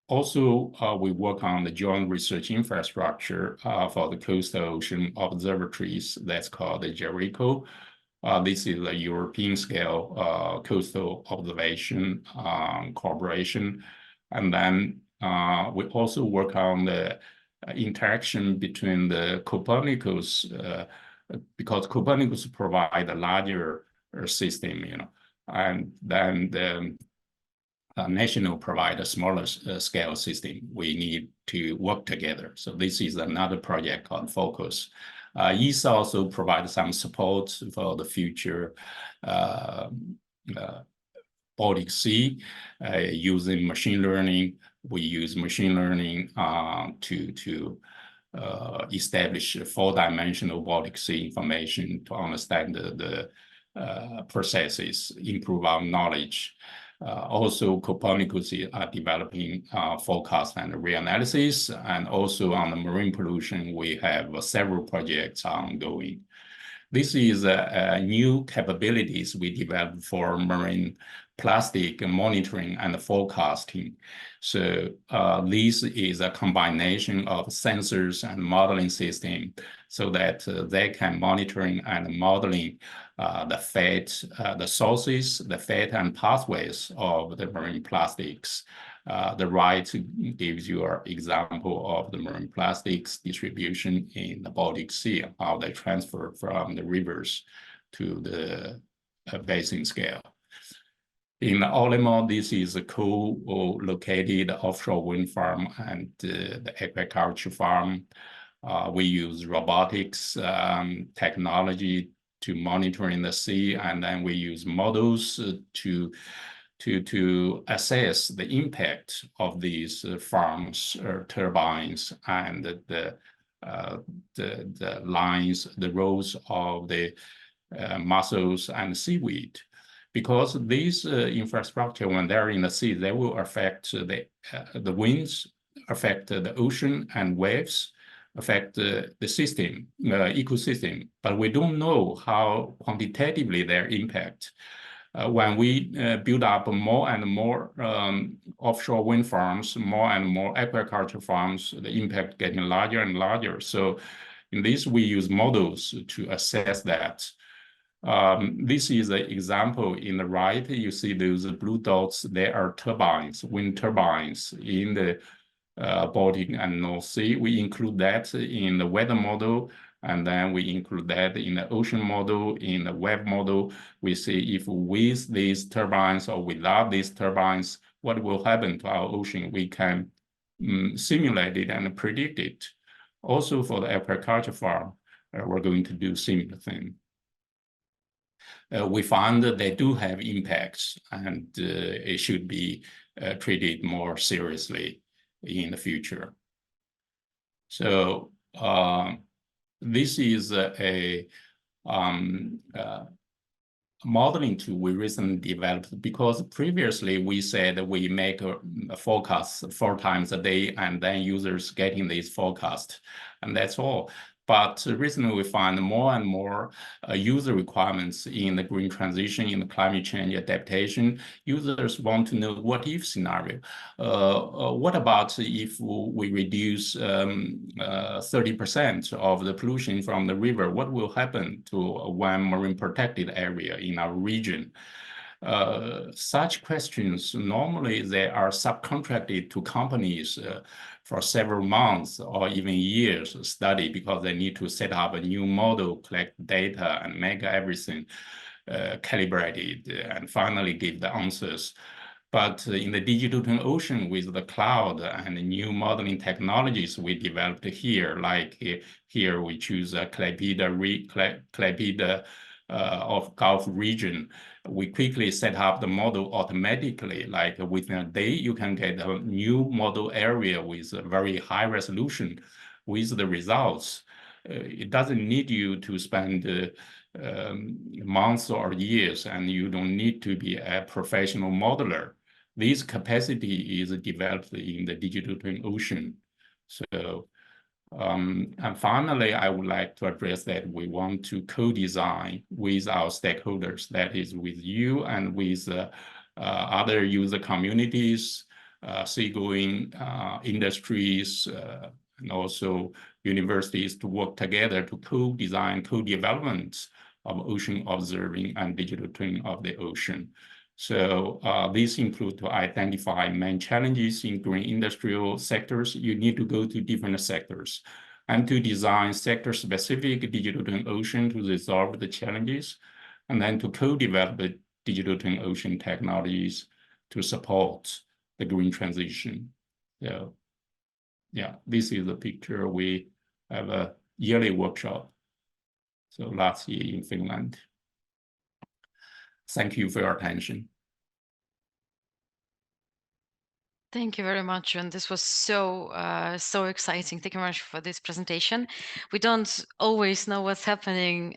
also we work on the joint research infrastructure for the coastal ocean observatories. That's called the JERICO. This is a European scale coastal observation cooperation. And then we also work on the interaction between the Copernicus, because Copernicus provide a larger system, you know, and then the national provide a smaller scale system. We need to work together. So this is another project called FOCUS. ESA also provides some support for the future Baltic Sea using machine learning. We use machine learning to establish a four-dimensional Baltic Sea information to understand the processes, improve our knowledge. Also, Copernicus are developing forecast and reanalysis, and also on the marine pollution, we have several projects ongoing. This is new capabilities we developed for marine plastic monitoring and forecasting. So this is a combination of sensors and modeling system so that they can monitoring and modeling the fate, the sources, the fate and pathways of the marine plastics. The right gives you an example of the marine plastics distribution in the Baltic Sea, how they transfer from the rivers to the basin scale. In OLEMO, this is a co-located offshore wind farm and the aquaculture farm. We use robotics technology to monitor in the sea, and then we use models to assess the impact of these farms or turbines and the lines, the rows of the mussels and seaweed. Because these infrastructure, when they're in the sea, they will affect the winds, affect the ocean and waves, affect the system, ecosystem. But we don't know how quantitatively their impact. When we build up more and more offshore wind farms, more and more aquaculture farms, the impact getting larger and larger. So in this, we use models to assess that. This is an example in the right. You see those blue dots, they are turbines, wind turbines in the Baltic and North Sea. We include that in the weather model, and then we include that in the ocean model, in the web model. We see if with these turbines or without these turbines, what will happen to our ocean. We can simulate it and predict it. Also for the aquaculture farm, we're going to do similar thing. We found that they do have impacts, and it should be treated more seriously in the future. So this is modeling tool we recently developed, because previously we said we make a forecast 4 times a day and then users getting this forecast, and that's all. But recently we find more and more user requirements in the green transition, in the climate change adaptation. Users want to know what if scenario. What about if we reduce 30% of the pollution from the river? What will happen to one marine protected area in our region? Such questions, normally they are subcontracted to companies for several months or even years study, because they need to set up a new model, collect data, and make everything calibrated, and finally give the answers. But in the digital twin ocean, with the cloud and the new modeling technologies we developed here, like here we choose a Klaipeda of Gulf region, we quickly set up the model automatically. Like within a day, you can get a new model area with a very high resolution with the results. It doesn't need you to spend months or years, and you don't need to be a professional modeler. This capacity is developed in the digital twin ocean. So, and finally, I would like to address that we want to co-design with our stakeholders, that is with you and with other user communities, seagoing industries, and also universities, to work together to co-design, co-development of ocean observing and digital twin of the ocean. So these include to identify main challenges in green industrial sectors. You need to go to different sectors and to design sector-specific digital twin ocean to resolve the challenges, and then to co-develop the digital twin ocean technologies to support the green transition. So yeah, this is the picture. We have a yearly workshop. So last year in Finland. Thank you for your attention. Thank you very much, and this was so exciting. Thank you very much for this presentation. We don't always know what's happening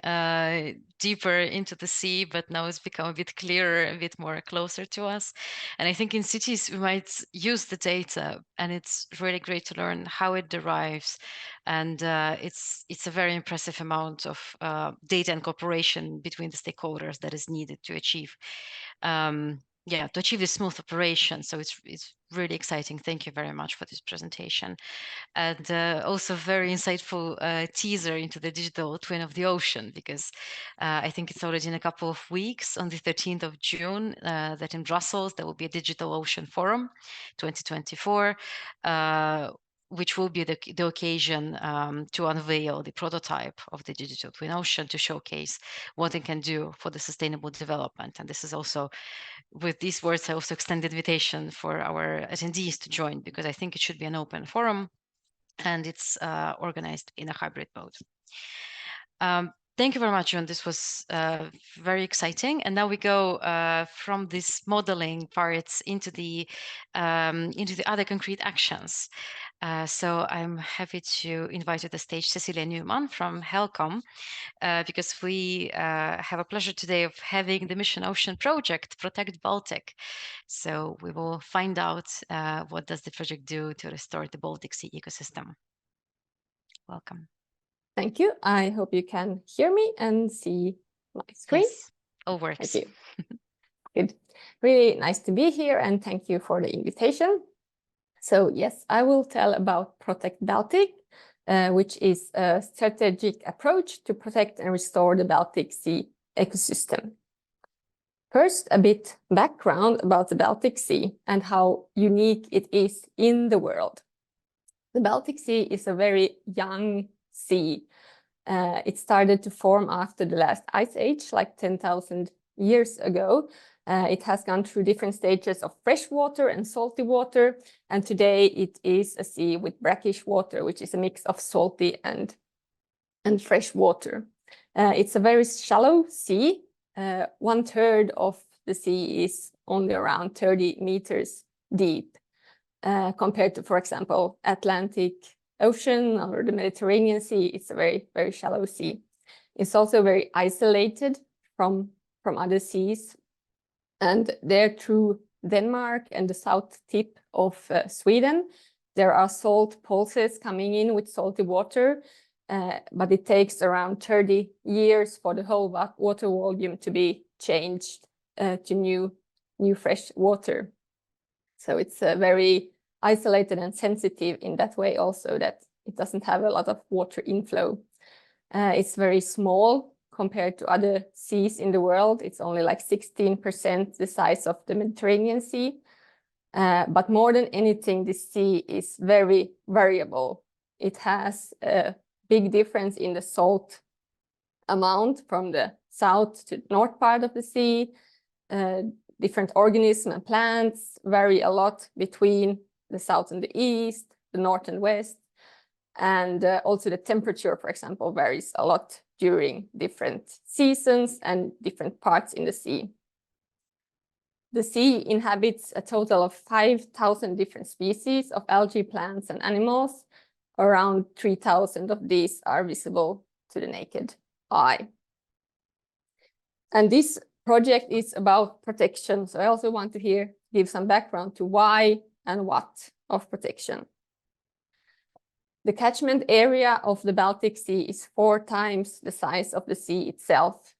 deeper into the sea, but now it's become a bit clearer, a bit more closer to us. And I think in cities we might use the data, and it's really great to learn how it derives. And it's a very impressive amount of data and cooperation between the stakeholders that is needed to achieve. To achieve a smooth operation. So it's really exciting. Thank you very much for this presentation. And also very insightful teaser into the digital twin of the ocean, because I think it's already in a couple of weeks, on the 13th of June, that in Brussels, there will be a Digital Ocean Forum 2024, which will be the occasion to unveil the prototype of the digital twin ocean, to showcase what it can do for the sustainable development. And this is also, with these words, I also extend the invitation for our attendees to join, because I think it should be an open forum, and it's organized in a hybrid mode. Thank you very much, John. This was very exciting. And now we go from this modeling parts into the other concrete actions. So I'm happy to invite to the stage Cecilia Nyman from HELCOM, because we have a pleasure today of having the Mission Ocean project, Protect Baltic. So we will find out what does the project do to restore the Baltic Sea ecosystem. Welcome. Thank you. I hope you can hear me and see my screen. Yes, all works. Thank you. Good. Really nice to be here, and thank you for the invitation. So yes, I will tell about Protect Baltic, which is a strategic approach to protect and restore the Baltic Sea ecosystem. First, a bit background about the Baltic Sea and how unique it is in the world. The Baltic Sea is a very young sea. It started to form after the last ice age, like 10,000 years ago. It has gone through different stages of fresh water and salty water, and today it is a sea with brackish water, which is a mix of salty and fresh water. It's a very shallow sea. 1/3 of the sea is only around 30 meters deep, compared to, for example, Atlantic Ocean or the Mediterranean Sea. It's a very, very shallow sea. It's also very isolated from from other seas. And there through Denmark and the south tip of Sweden, there are salt pulses coming in with salty water, but it takes around 30 years for the whole water volume to be changed to new fresh water. So it's very isolated and sensitive in that way also, that it doesn't have a lot of water inflow. It's very small compared to other seas in the world. It's only like 16% the size of the Mediterranean Sea. But more than anything, the sea is very variable. It has a big difference in the salt amount from the south to north part of the sea. Different organisms and plants vary a lot between the south and the east, the north and west. And also the temperature, for example, varies a lot during different seasons and different parts in the sea. The sea inhabits a total of 5,000 different species of algae, plants, and animals. Around 3,000 of these are visible to the naked eye. And this project is about protection. So I also want to give some background to why and what of protection. The catchment area of the Baltic Sea is 4 times the size of the sea itself,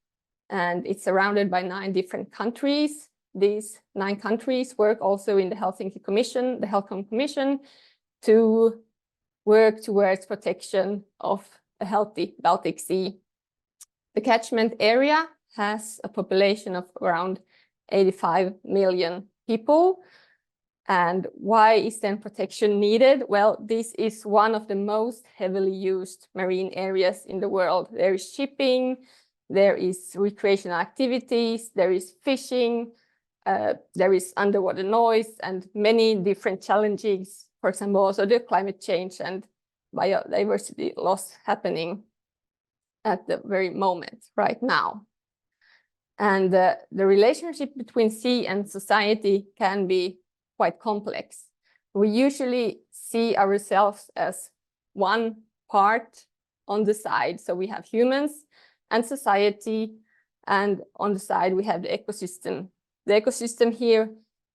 and it's surrounded by 9 different countries. These 9 countries work also in the Helsinki Commission, the HELCOM Commission, to work towards protection of a healthy Baltic Sea. The catchment area has a population of around 85 million people. And why is then protection needed? Well, this is one of the most heavily used marine areas in the world. There is shipping, there is recreational activities, there is fishing, there is underwater noise, and many different challenges. For example, also the climate change and biodiversity loss happening at the very moment right now. And the relationship between sea and society can be quite complex. We usually see ourselves as one part on the side. So we have humans and society, and on the side we have the ecosystem. The ecosystem here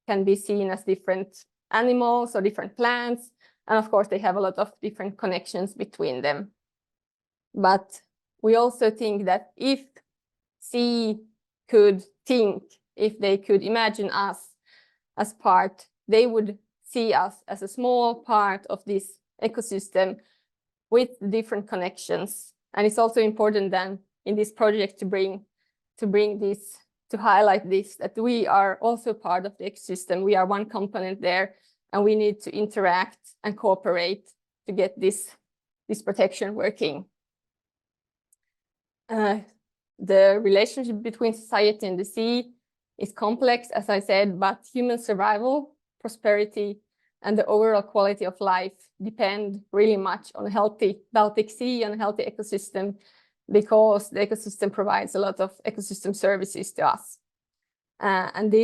can be seen as different animals or different plants, and of course they have a lot of different connections between them. But we also think that if sea could think, if they could imagine us as part, they would see us as a small part of this ecosystem with different connections. And it's also important then in this project to bring this, to highlight this, that we are also part of the ecosystem. We are one component there, and we need to interact and cooperate to get this protection working. The relationship between society and the sea is complex, as I said, but human survival, prosperity, and the overall quality of life depend really much on a healthy Baltic Sea and a healthy ecosystem, because the ecosystem provides a lot of ecosystem services to us. And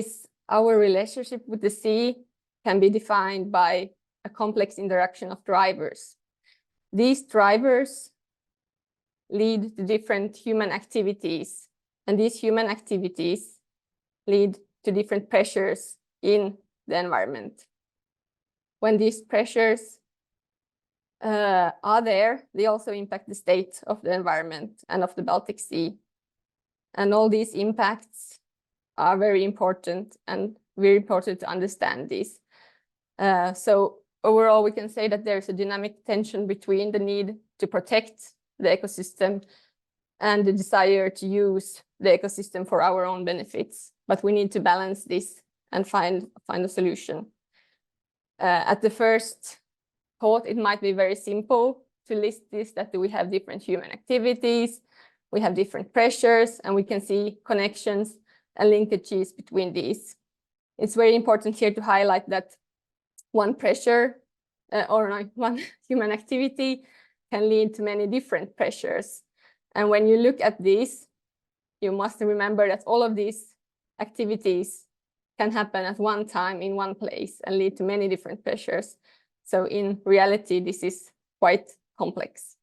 our relationship with the sea can be defined by a complex interaction of drivers. These drivers lead to different human activities, and these human activities lead to different pressures in the environment. When these pressures are there, they also impact the state of the environment and of the Baltic Sea. And all these impacts are very important, and very important to understand this. So overall, we can say that there's a dynamic tension between the need to protect the ecosystem and the desire to use the ecosystem for our own benefits. But we need to balance this and find a solution. At the first thought, it might be very simple to list this, that we have different human activities, we have different pressures, and we can see connections and linkages between these. It's very important here to highlight that one pressure one human activity can lead to many different pressures. And when you look at this, you must remember that all of these activities can happen at one time in one place and lead to many different pressures. So in reality, this is quite complex.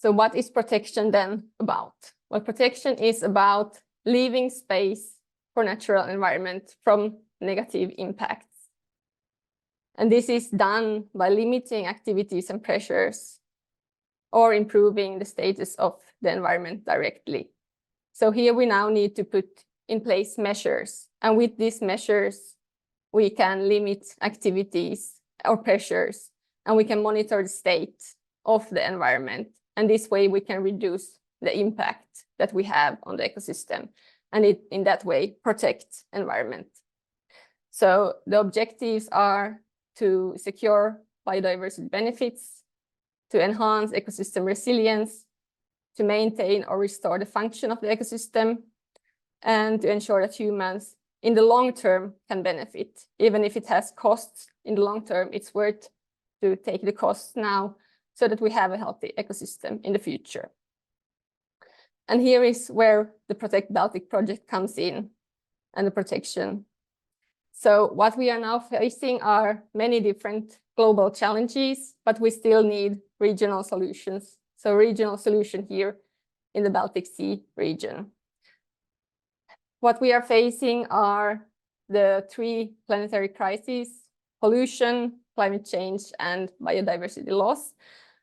So what is protection then about? Well, protection is about leaving space for natural environment from negative impacts. And this is done by limiting activities and pressures or improving the status of the environment directly. So here we now need to put in place measures. And with these measures, we can limit activities or pressures, and we can monitor the state of the environment. And this way we can reduce the impact that we have on the ecosystem, and in that way protect environment. So the objectives are to secure biodiversity benefits, to enhance ecosystem resilience, to maintain or restore the function of the ecosystem, and to ensure that humans in the long term can benefit. Even if it has costs in the long term, it's worth to take the costs now so that we have a healthy ecosystem in the future. And here is where the Protect Baltic project comes in and the protection. So what we are now facing are many different global challenges, but we still need regional solutions. So regional solution here in the Baltic Sea region. What we are facing are the three planetary crises: pollution, climate change, and biodiversity loss.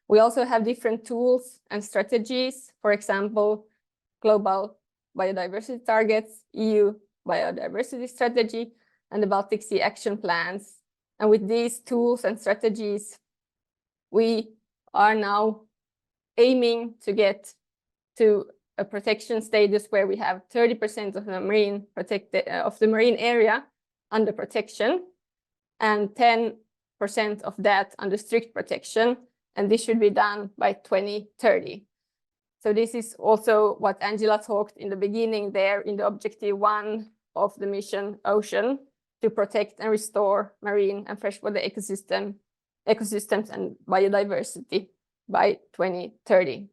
We also have different tools and strategies, for example, global biodiversity targets, EU biodiversity strategy, and the Baltic Sea action plans. And with these tools and strategies, we are now aiming to get to a protection status where we have 30% of the marine area under protection and 10% of that under strict protection. And this should be done by 2030. So this is also what Angela talked in the beginning there in the objective 1 of the mission Ocean, to protect and restore marine and freshwater ecosystems and biodiversity by 2030.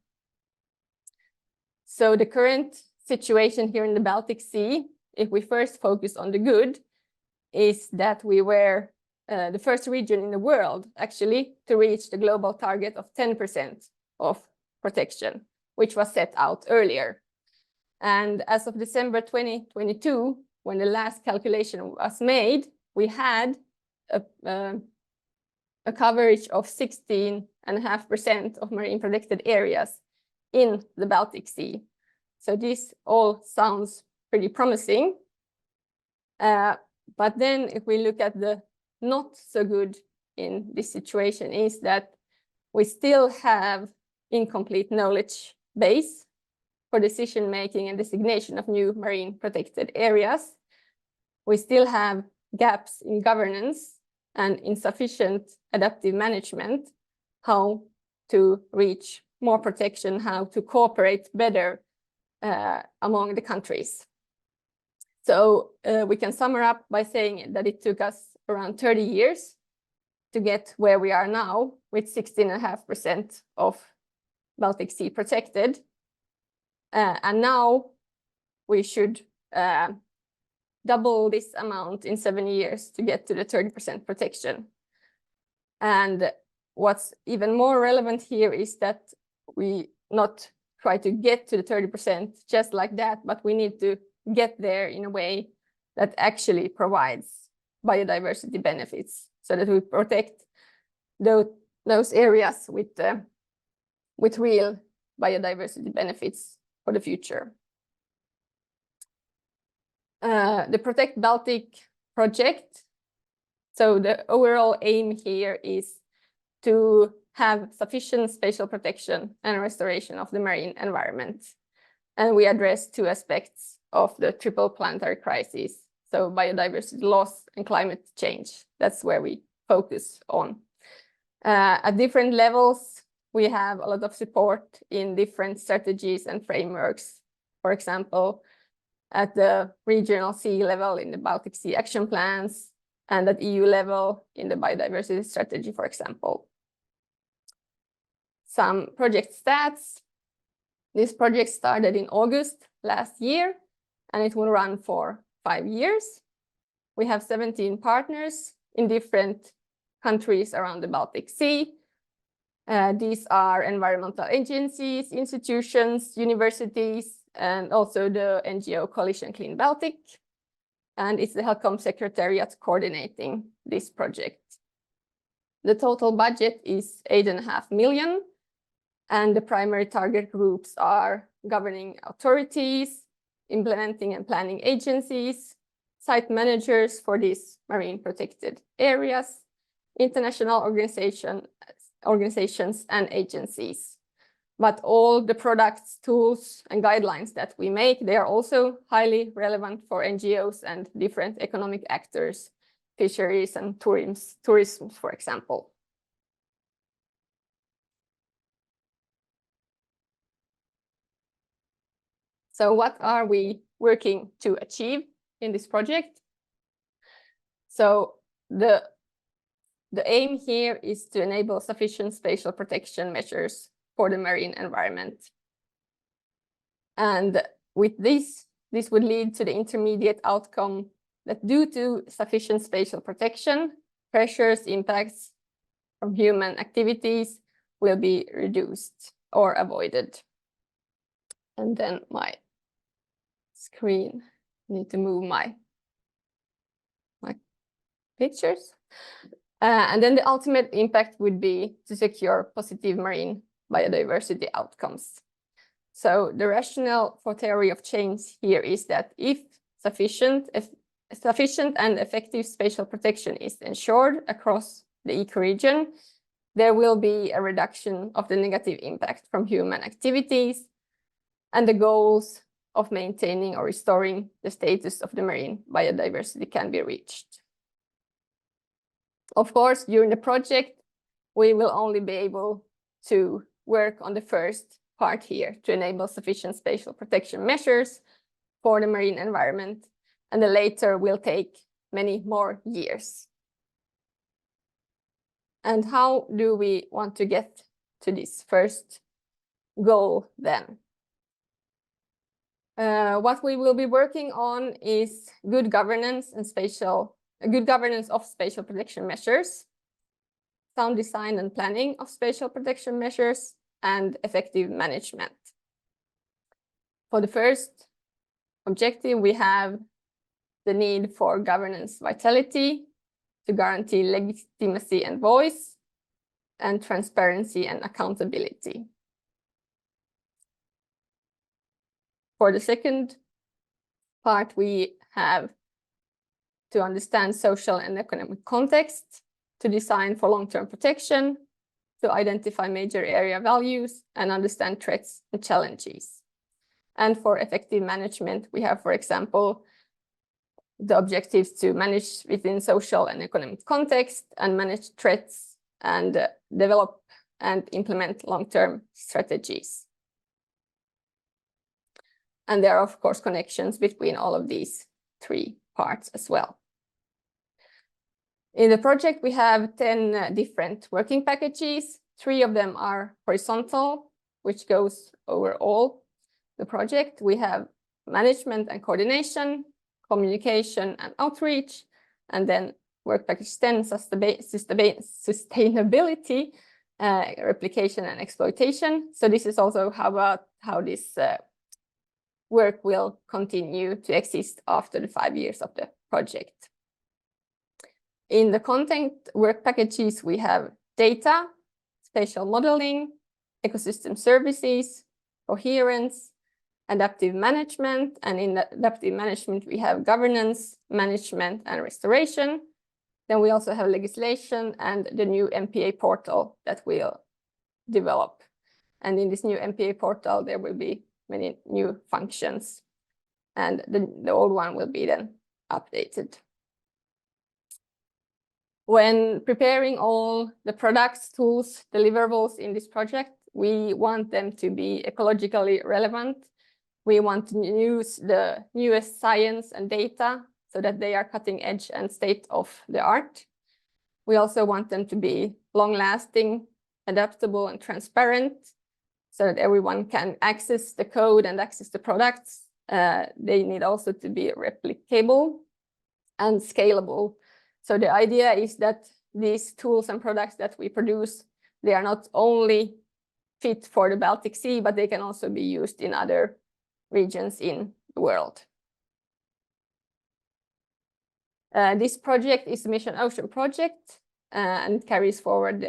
So the current situation here in the Baltic Sea, if we first focus on the good, is that we were the first region in the world actually to reach the global target of 10% of protection, which was set out earlier. And as of December 2022, when the last calculation was made, we had a coverage of 16.5% of marine protected areas in the Baltic Sea. So this all sounds pretty promising. But then if we look at the not so good in this situation, is that we still have incomplete knowledge base for decision making and designation of new marine protected areas. We still have gaps in governance and insufficient adaptive management, how to reach more protection, how to cooperate better among the countries. So we can sum up by saying that it took us around 30 years to get where we are now, with 16.5% of Baltic Sea protected. And now we should double this amount in 7 years to get to the 30% protection. And what's even more relevant here is that we not try to get to the 30% just like that, but we need to get there in a way that actually provides biodiversity benefits, so that we protect those areas with real biodiversity benefits for the future. The Protect Baltic project. So the overall aim here is to have sufficient spatial protection and restoration of the marine environment. And we address two aspects of the triple planetary crisis. So biodiversity loss and climate change. That's where we focus on. At different levels, we have a lot of support in different strategies and frameworks. For example, at the regional sea level in the Baltic Sea action plans, and at EU level in the biodiversity strategy, for example. Some project stats. This project started in August last year, and it will run for 5 years. We have 17 partners in different countries around the Baltic Sea. These are environmental agencies, institutions, universities, and also the NGO Coalition Clean Baltic. And it's the HELCOM Secretariat coordinating this project. The total budget is 8.5 million, and the primary target groups are governing authorities, implementing and planning agencies, site managers for these marine protected areas, international organizations and agencies. But all the products, tools, and guidelines that we make, they are also highly relevant for NGOs and different economic actors, fisheries and tourism, for example. So what are we working to achieve in this project? So the aim here is to enable sufficient spatial protection measures for the marine environment. And with this would lead to the intermediate outcome that due to sufficient spatial protection, pressures, impacts from human activities will be reduced or avoided. And then my screen, I need to move my pictures. And then the ultimate impact would be to secure positive marine biodiversity outcomes. So the rationale for theory of change here is that if sufficient and effective spatial protection is ensured across the ecoregion, there will be a reduction of the negative impact from human activities, and the goals of maintaining or restoring the status of the marine biodiversity can be reached. Of course, during the project, we will only be able to work on the first part here to enable sufficient spatial protection measures for the marine environment, and the later will take many more years. And how do we want to get to this first goal then? What we will be working on is good governance of spatial protection measures, sound design and planning of spatial protection measures, and effective management. For the first objective, we have the need for governance vitality to guarantee legitimacy and voice, and transparency and accountability. For the second part, we have to understand social and economic context, to design for long-term protection, to identify major area values, and understand threats and challenges. And for effective management, we have, for example, the objectives to manage within social and economic context and manage threats and develop and implement long-term strategies. And there are, of course, connections between all of these three parts as well. In the project, we have 10 different working packages. 3 of them are horizontal, which goes over all the project. We have management and coordination, communication and outreach, and then work package 10, sustainability, replication and exploitation. So this is also how this work will continue to exist after the 5 years of the project. In the content work packages, we have data, spatial modeling, ecosystem services, coherence, adaptive management, and in adaptive management, we have governance, management, and restoration. Then we also have legislation and the new MPA portal that we'll develop. And in this new MPA portal, there will be many new functions, and the old one will be then updated. When preparing all the products, tools, deliverables in this project, we want them to be ecologically relevant. We want to use the newest science and data so that they are cutting edge and state of the art. We also want them to be long-lasting, adaptable, and transparent, so that everyone can access the code and access the products. They need also to be replicable and scalable. So the idea is that these tools and products that we produce, they are not only fit for the Baltic Sea, but they can also be used in other regions in the world. This project is the Mission Ocean project and carries forward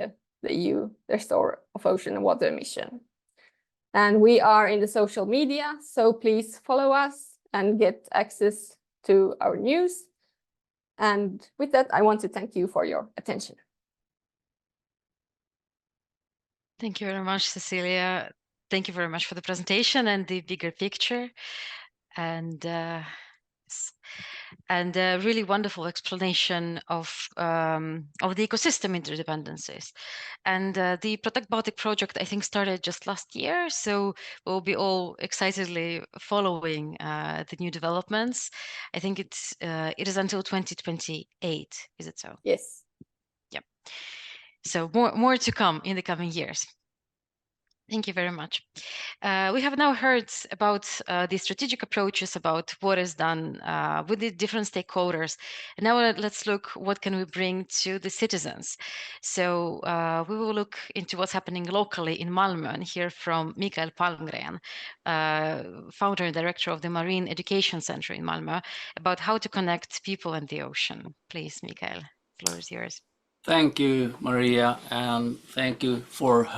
the EU Restore of Ocean and Water mission. And we are in the social media, so please follow us and get access to our news. And with that, I want to thank you for your attention. Thank you very much, Cecilia. Thank you very much for the presentation and the bigger picture. And a really wonderful explanation of the ecosystem interdependencies. And the Protect Baltic project, I think, started just last year, so we'll be all excitedly following the new developments. I think it is until 2028, is it so? Yes. Yeah. So more to come in the coming years. Thank you very much. We have now heard about the strategic approaches, about what is done with the different stakeholders. And now let's look what can we bring to the citizens. So we will look into what's happening locally in Malmö and hear from Michael Palmgren, founder and director of the Marine Education Center in Malmö, about how to connect people and the ocean. Please, Michael, the floor is yours. Thank you, Maria, and thank you for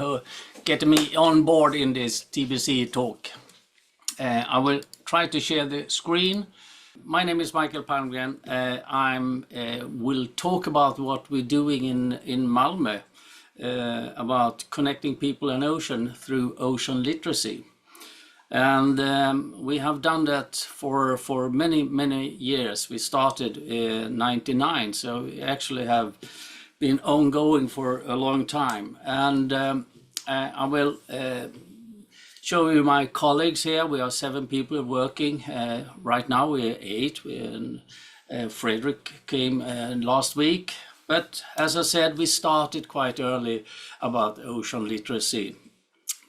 getting me on board in this TBC talk. I will try to share the screen. My name is Michael Palmgren. I will talk about what we're doing in Malmö about connecting people and ocean through ocean literacy. And we have done that for many years. We started in '99, so we actually have been ongoing for a long time. And I will show you my colleagues here. We are 7 people working. Right now we're 8. Frederick came last week. But as I said, we started quite early about ocean literacy.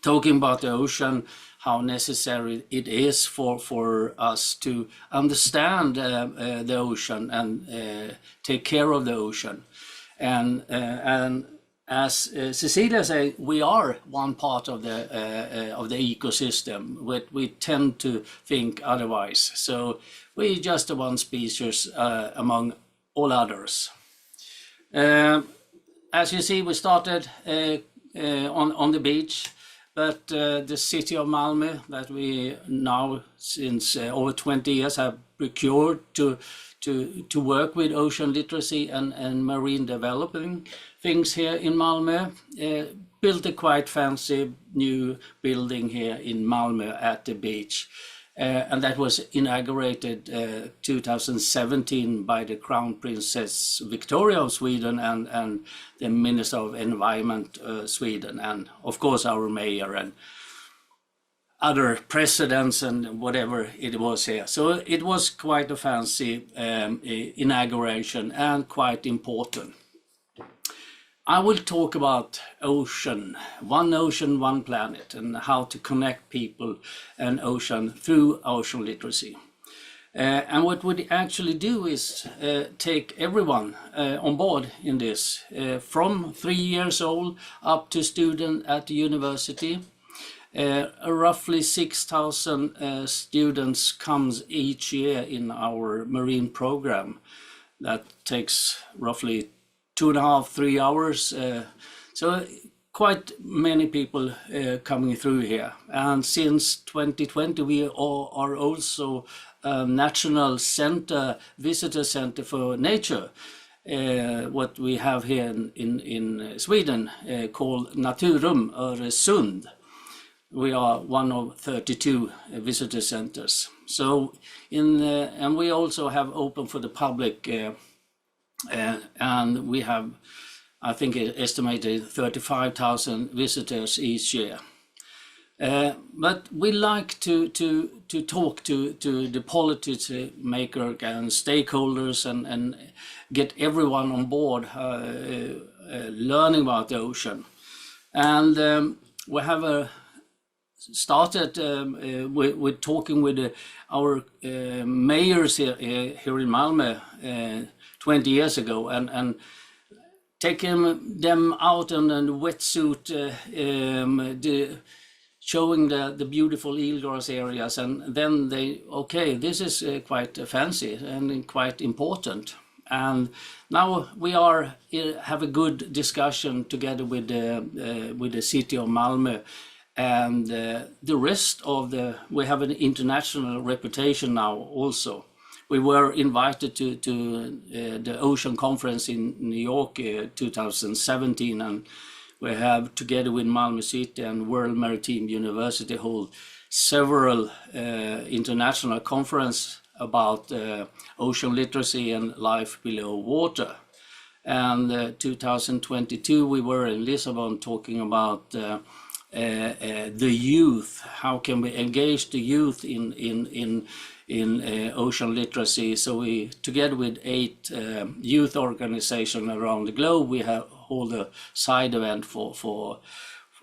Talking about the ocean, how necessary it is for us to understand the ocean and take care of the ocean. And as Cecilia said, we are one part of the ecosystem, but we tend to think otherwise. So we're just one species among all others. As you see, we started on the beach, but the city of Malmö that we now since over 20 years have procured to work with ocean literacy and marine developing things here in Malmö, built a quite fancy new building here in Malmö at the beach. And that was inaugurated 2017 by the Crown Princess Victoria of Sweden and the Minister of Environment Sweden, and of course our mayor and other presidents and whatever it was here. So it was quite a fancy inauguration and quite important. I will talk about ocean, one planet, and how to connect people and ocean through ocean literacy. And what we actually do is take everyone on board in this, from 3 years old up to student at the university. Roughly 6,000 students comes each year in our marine program. That takes roughly 2.5–3 hours. So quite many people coming through here. And since 2020, we are also a national center, visitor center for nature. What we have here in Sweden called Naturum Öresund. We are one of 32 visitor centers. So and we also have open for the public, and we have, I think, estimated 35,000 visitors each year. But we like to talk to the policy maker and stakeholders and get everyone on board learning about the ocean. And we have started with talking with our mayors here in Malmö 20 years ago, and taking them out in a wetsuit, showing the beautiful eelgrass areas, and then they, okay, this is quite fancy and quite important. And now we have a good discussion together with the city of Malmö, and the rest of we have an international reputation now also. We were invited to the Ocean Conference in New York 2017, and we have, together with Malmö City and World Maritime University, hold several international conferences about ocean literacy and life below water. And 2022, we were in Lisbon talking about the youth. How can we engage the youth in ocean literacy? So we, together with 8 youth organizations around the globe, we hold a side event for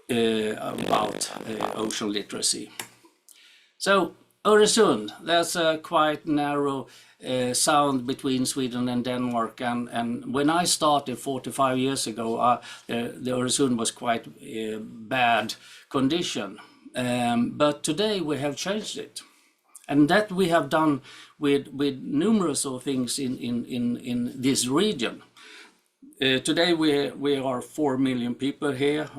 about ocean literacy. So Öresund, that's a quite narrow sound between Sweden and Denmark, and when I started 45 years ago, the Öresund was quite bad condition, but today we have changed it, and that we have done with numerous of things in this region. Today we are 4 million people here.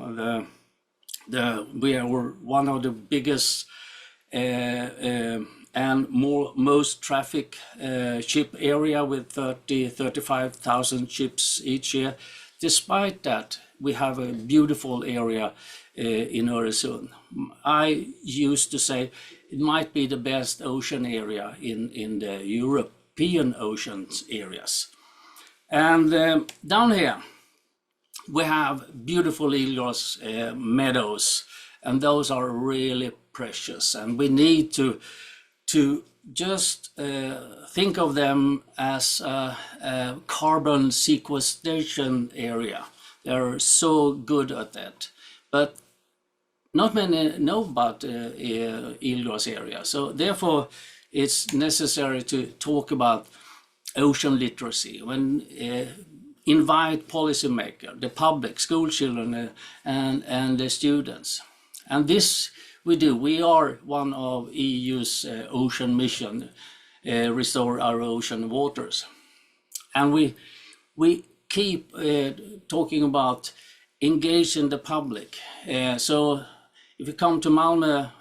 We are one of the biggest and most traffic ship area with 35,000 ships each year. Despite that, we have a beautiful area in Öresund. I used to say it might be the best ocean area in the European oceans areas. And down here we have beautiful eelgrass meadows, and those are really precious, and we need to just think of them as a carbon sequestration area. They're so good at that, but not many know about eelgrass area. So therefore, it's necessary to talk about ocean literacy. When invite policymakers, the public, school children, and the students, and this we do. We are one of EU's ocean mission, restore our ocean waters, and we keep talking about engaging the public. So if you come to Malmö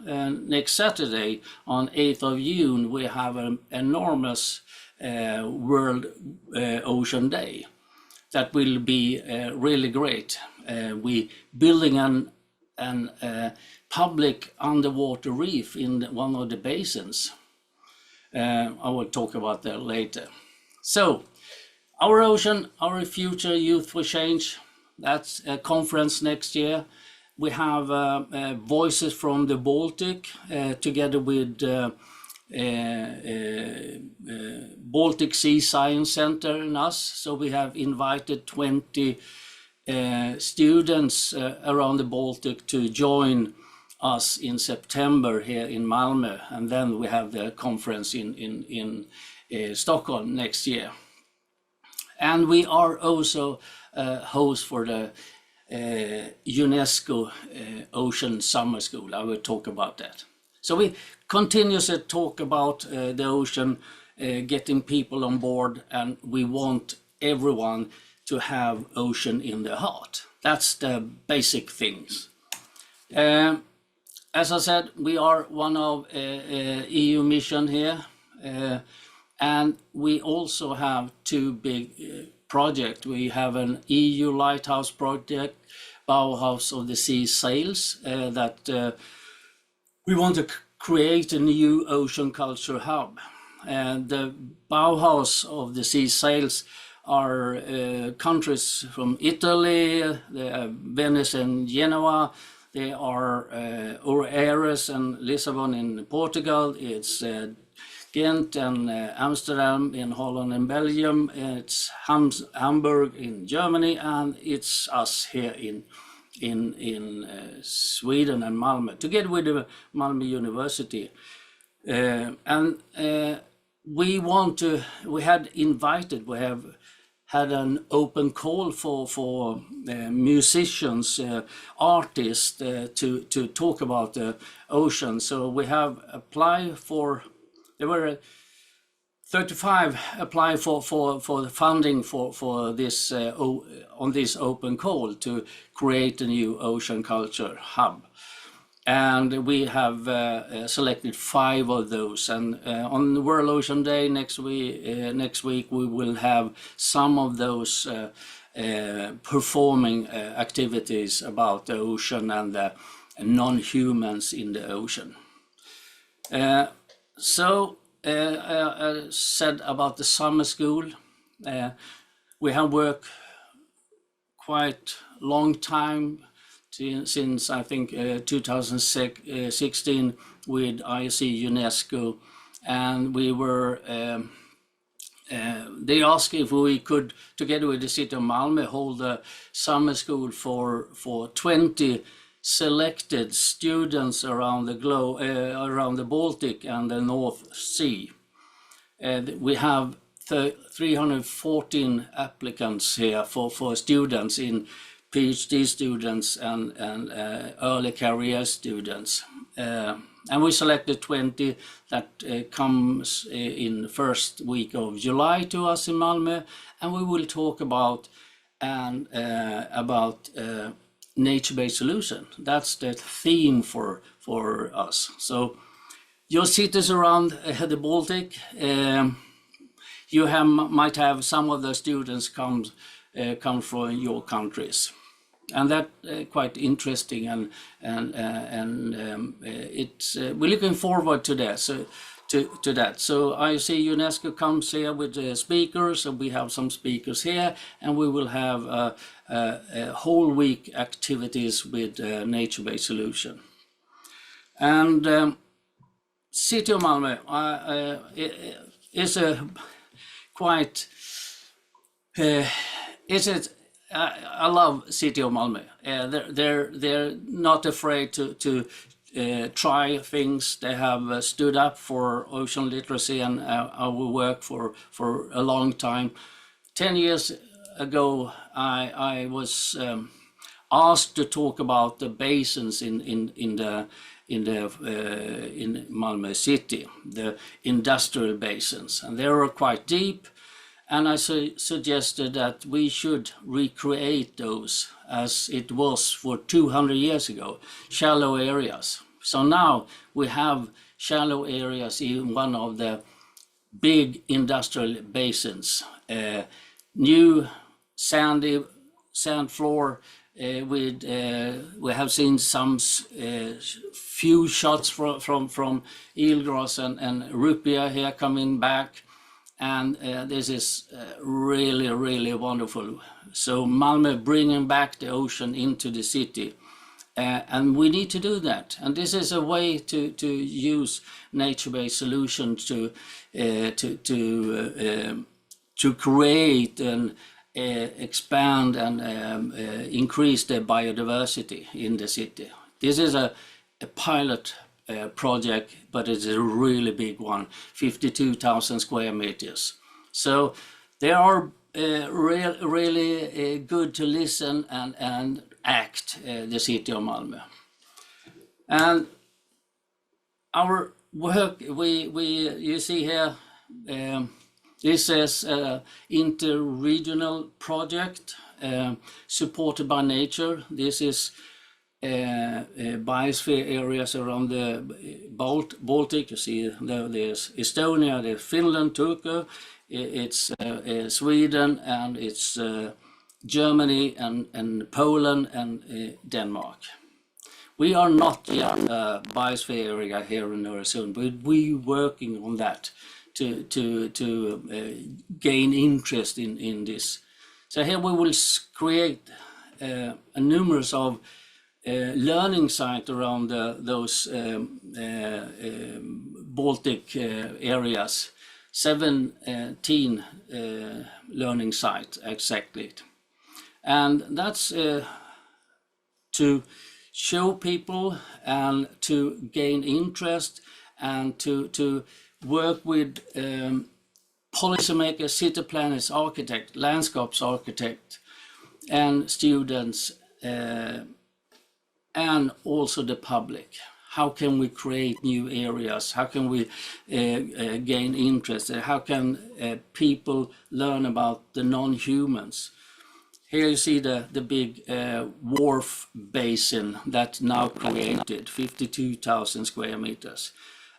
next Saturday on 8th of June, we have an enormous World Ocean Day that will be really great. We building an public underwater reef in one of the basins. I will talk about that later. So, our ocean, our future, Youth for Change. That's a conference next year. We have voices from the Baltic together with Baltic Sea Science Center and us. So we have invited 20 students around the Baltic to join us in September here in Malmö, and then we have the conference in Stockholm next year. And we are also host for the UNESCO Ocean Summer School. I will talk about that. So we continuously talk about the ocean, getting people on board, and we want everyone to have ocean in their heart. That's the basic things. As I said, we are one of EU mission here, and we also have 2 big projects. We have an EU lighthouse project, Bauhaus of the Sea Sails, that we want to create a new ocean culture hub. And the Bauhaus of the Sea Sails are countries from Italy, Venice and Genoa. They are Oeiras and Lisbon in Portugal. It's Ghent and Amsterdam in Holland and Belgium. It's Hamburg in Germany, and it's us here in Sweden and Malmö, together with the Malmö University. We have had an open call for musicians, artists to talk about the ocean. So we have applied for, there were 35 apply for the funding for this on this open call to create a new ocean culture hub. And we have selected 5 of those. And on the World Ocean Day next week we will have some of those performing activities about the ocean and the non-humans in the ocean. Said about the summer school, we have worked quite long time since I think 2016 with IC UNESCO, and we were they asked if we could, together with the city of Malmö, hold a summer school for 20 selected students around the globe, around the Baltic and the North Sea. We have 314 applicants here for students, in PhD students and early career students. And we selected 20 that comes in the first week of July to us in Malmö, and we will talk about nature-based solution. That's the theme for us. So your cities around the Baltic, you might have some of the students come from your countries, and that quite interesting, and it's we're looking forward to that. To that. So I see UNESCO comes here with speakers, and we have some speakers here, and we will have a whole week activities with nature-based solution. And City of Malmö is a quite, I love City of Malmö. They're not afraid to try things. They have stood up for ocean literacy and our work for a long time. 10 years ago, I was asked to talk about the basins in Malmö city, the industrial basins, and they were quite deep. And I suggested that we should recreate those as it was for 200 years ago, shallow areas. So now we have shallow areas in one of the big industrial basins. New sand floor with we have seen some few shots from eelgrass and rupia here coming back. And this is really, really wonderful. So Malmö bringing back the ocean into the city. And we need to do that. And this is a way to use nature-based solutions to create and expand and increase the biodiversity in the city. This is a pilot project, but it's a really big one, 52,000 square meters. So they are really good to listen and act, the city of Malmö. And our work, you see here, this is an inter-regional project supported by nature. This is biosphere areas around the Baltic. You see there's Estonia, there's Finland, Turkey, it's Sweden, and it's Germany and Poland and Denmark. We are not yet a biosphere area here in Öresund, but we're working on that to gain interest in this. So here we will create a numerous of learning site around those Baltic areas, 17 learning sites exactly. And that's to show people and to gain interest and to work with policymakers, city planners, architect, landscapes architect, and students, and also the public. How can we create new areas? How can we gain interest? How can people learn about the non-humans? Here you see the big wharf basin that's now created, 52,000 square meters.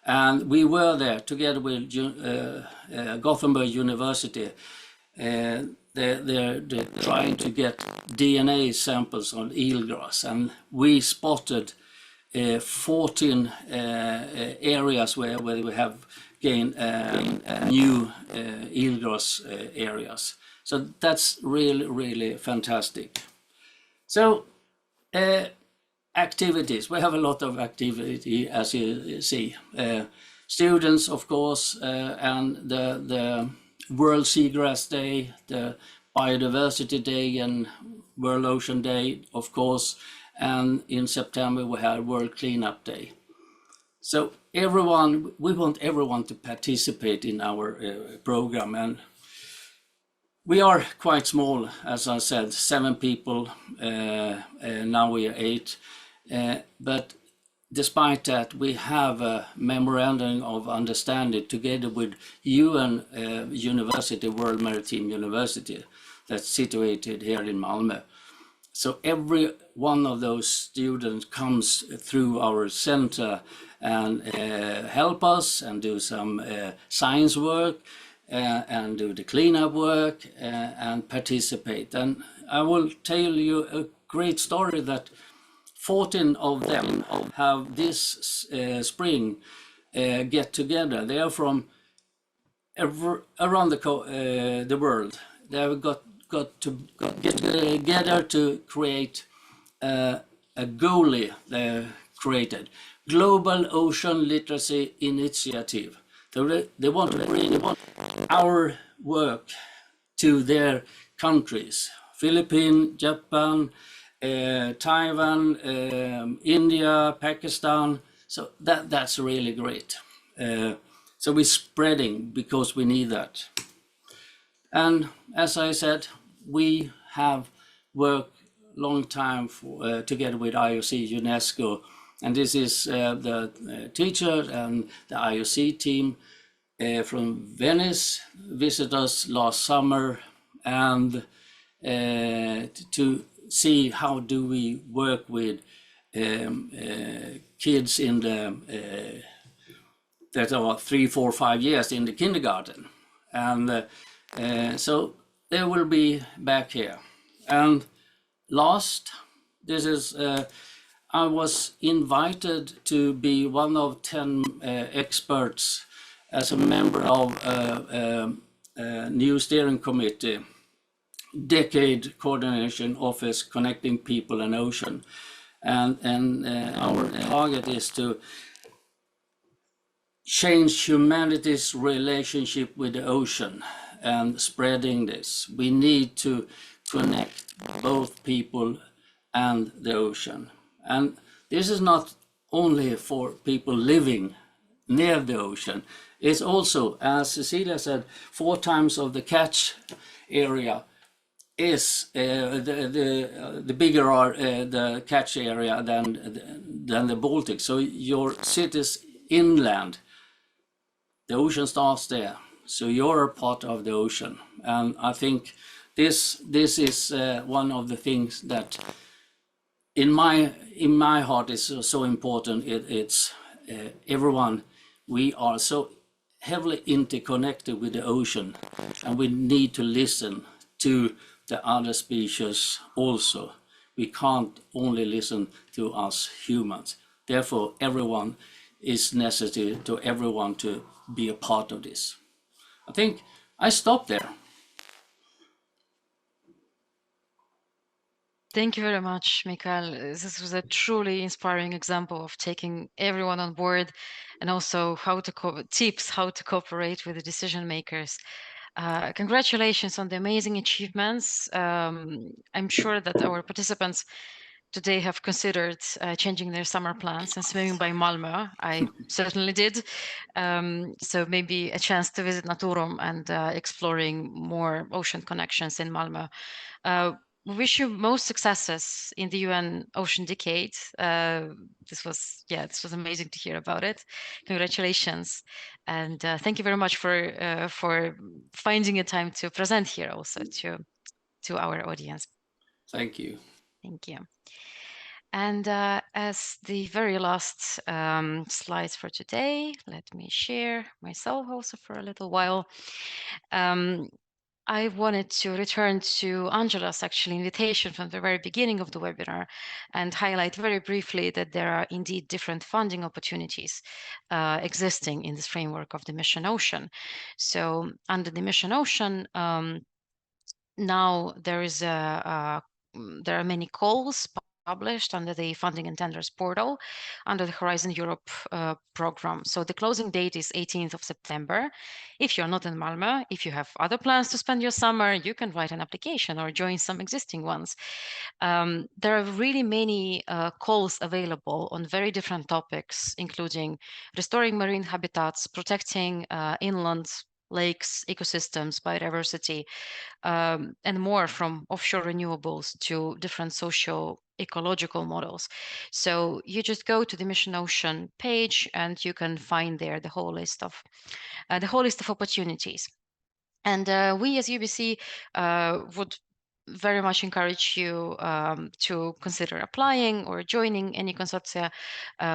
And we were there together with Gothenburg University. They're trying to get DNA samples on eelgrass, and we spotted 14 areas where we have gained new eelgrass areas. So that's really, really fantastic. So activities, we have a lot of activity, as you see. Students, of course, and the World Seagrass Day, the Biodiversity Day, and World Ocean Day, of course. And in September, we had World Cleanup Day. So everyone, we want everyone to participate in our program. And we are quite small, as I said, 7 people, now we are 8. But despite that, we have a memorandum of understanding together with UN University, World Maritime University, that's situated here in Malmö. So every one of those students comes through our center and help us and do some science work and do the cleanup work and participate. And I will tell you a great story that 14 of them have this spring get together. They are from around the world. They have got to get together to create a goalie they created, Global Ocean Literacy Initiative. They want to bring our work to their countries, Philippines, Japan, Taiwan, India, Pakistan. So that's really great. So we're spreading because we need that. And as I said, we have worked long time together with IOC, UNESCO, and this is the teacher and the IOC team from Venice visited us last summer, and to see how do we work with kids in the that are 3, 4, 5 years in the kindergarten, and so they will be back here. And last, this is I was invited to be one of 10 experts as a member of a new steering committee, Decade Coordination Office Connecting People and Ocean. And our target is to change humanity's relationship with the ocean and spreading this. We need to connect both people and the ocean. And this is not only for people living near the ocean. It's also, as Cecilia said, 4 times of the catch area is the bigger are the catch area than the Baltic. So your cities inland, the ocean starts there. So you're a part of the ocean. And I think this is one of the things that in my heart is so important. It's everyone, we are so heavily interconnected with the ocean, and we need to listen to the other species also. We can't only listen to us humans. Therefore, everyone is necessary to everyone to be a part of this. I think I stop there. Thank you very much, Mikael. This was a truly inspiring example of taking everyone on board, and also how to tips how to cooperate with the decision makers. Congratulations on the amazing achievements. I'm sure that our participants today have considered changing their summer plans and swimming by Malmö. I certainly did. So maybe a chance to visit Naturum and exploring more ocean connections in Malmö. We wish you most successes in the UN Ocean Decade. This was amazing to hear about it. Congratulations, and thank you very much for finding a time to present here also to our audience. Thank you. Thank you. And as the very last slides for today, let me share myself also for a little while. I wanted to return to Angela's invitation from the very beginning of the webinar and highlight very briefly that there are indeed different funding opportunities existing in this framework of the Mission Ocean. So under the Mission Ocean, now there are many calls published under the Funding and Tenders portal under the Horizon Europe program. So the closing date is 18th of September. If you're not in Malmö, if you have other plans to spend your summer, you can write an application or join some existing ones. There are really many calls available on very different topics, including restoring marine habitats, protecting inland lakes, ecosystems, biodiversity, and more, from offshore renewables to different socio-ecological models. So you just go to the Mission Ocean page and you can find there the whole list of opportunities. And we as UBC would very much encourage you to consider applying or joining any consortia,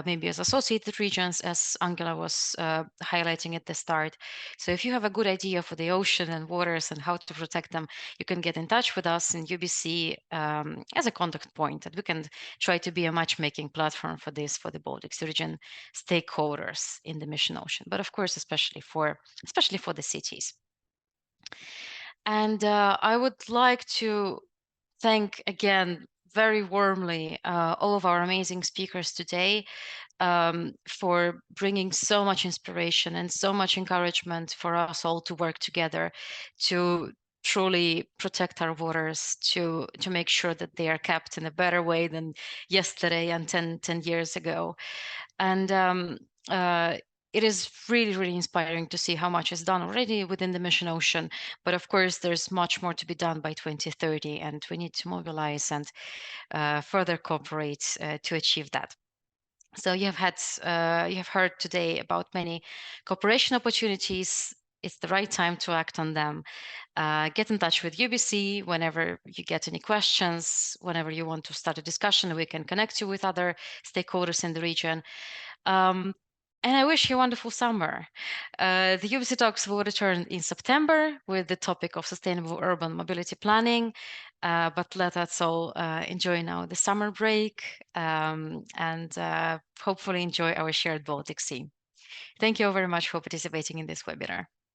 maybe as associated regions, as Angela was highlighting at the start. So if you have a good idea for the ocean and waters and how to protect them, you can get in touch with us in UBC as a contact point, and we can try to be a matchmaking platform for this, for the Baltic Sea region stakeholders in the Mission Ocean, but of course, especially for the cities. And I would like to thank again very warmly all of our amazing speakers today for bringing so much inspiration and so much encouragement for us all to work together to truly protect our waters, to make sure that they are kept in a better way than yesterday and 10 years ago. And it is really, really inspiring to see how much is done already within the Mission Ocean. But of course, there's much more to be done by 2030, and we need to mobilize and further cooperate to achieve that. So you have heard today about many cooperation opportunities. It's the right time to act on them. Get in touch with UBC whenever you get any questions, whenever you want to start a discussion. We can connect you with other stakeholders in the region. And I wish you a wonderful summer. The UBC Talks will return in September with the topic of sustainable urban mobility planning. But let us all enjoy now the summer break and hopefully enjoy our shared Baltic Sea. Thank you all very much for participating in this webinar.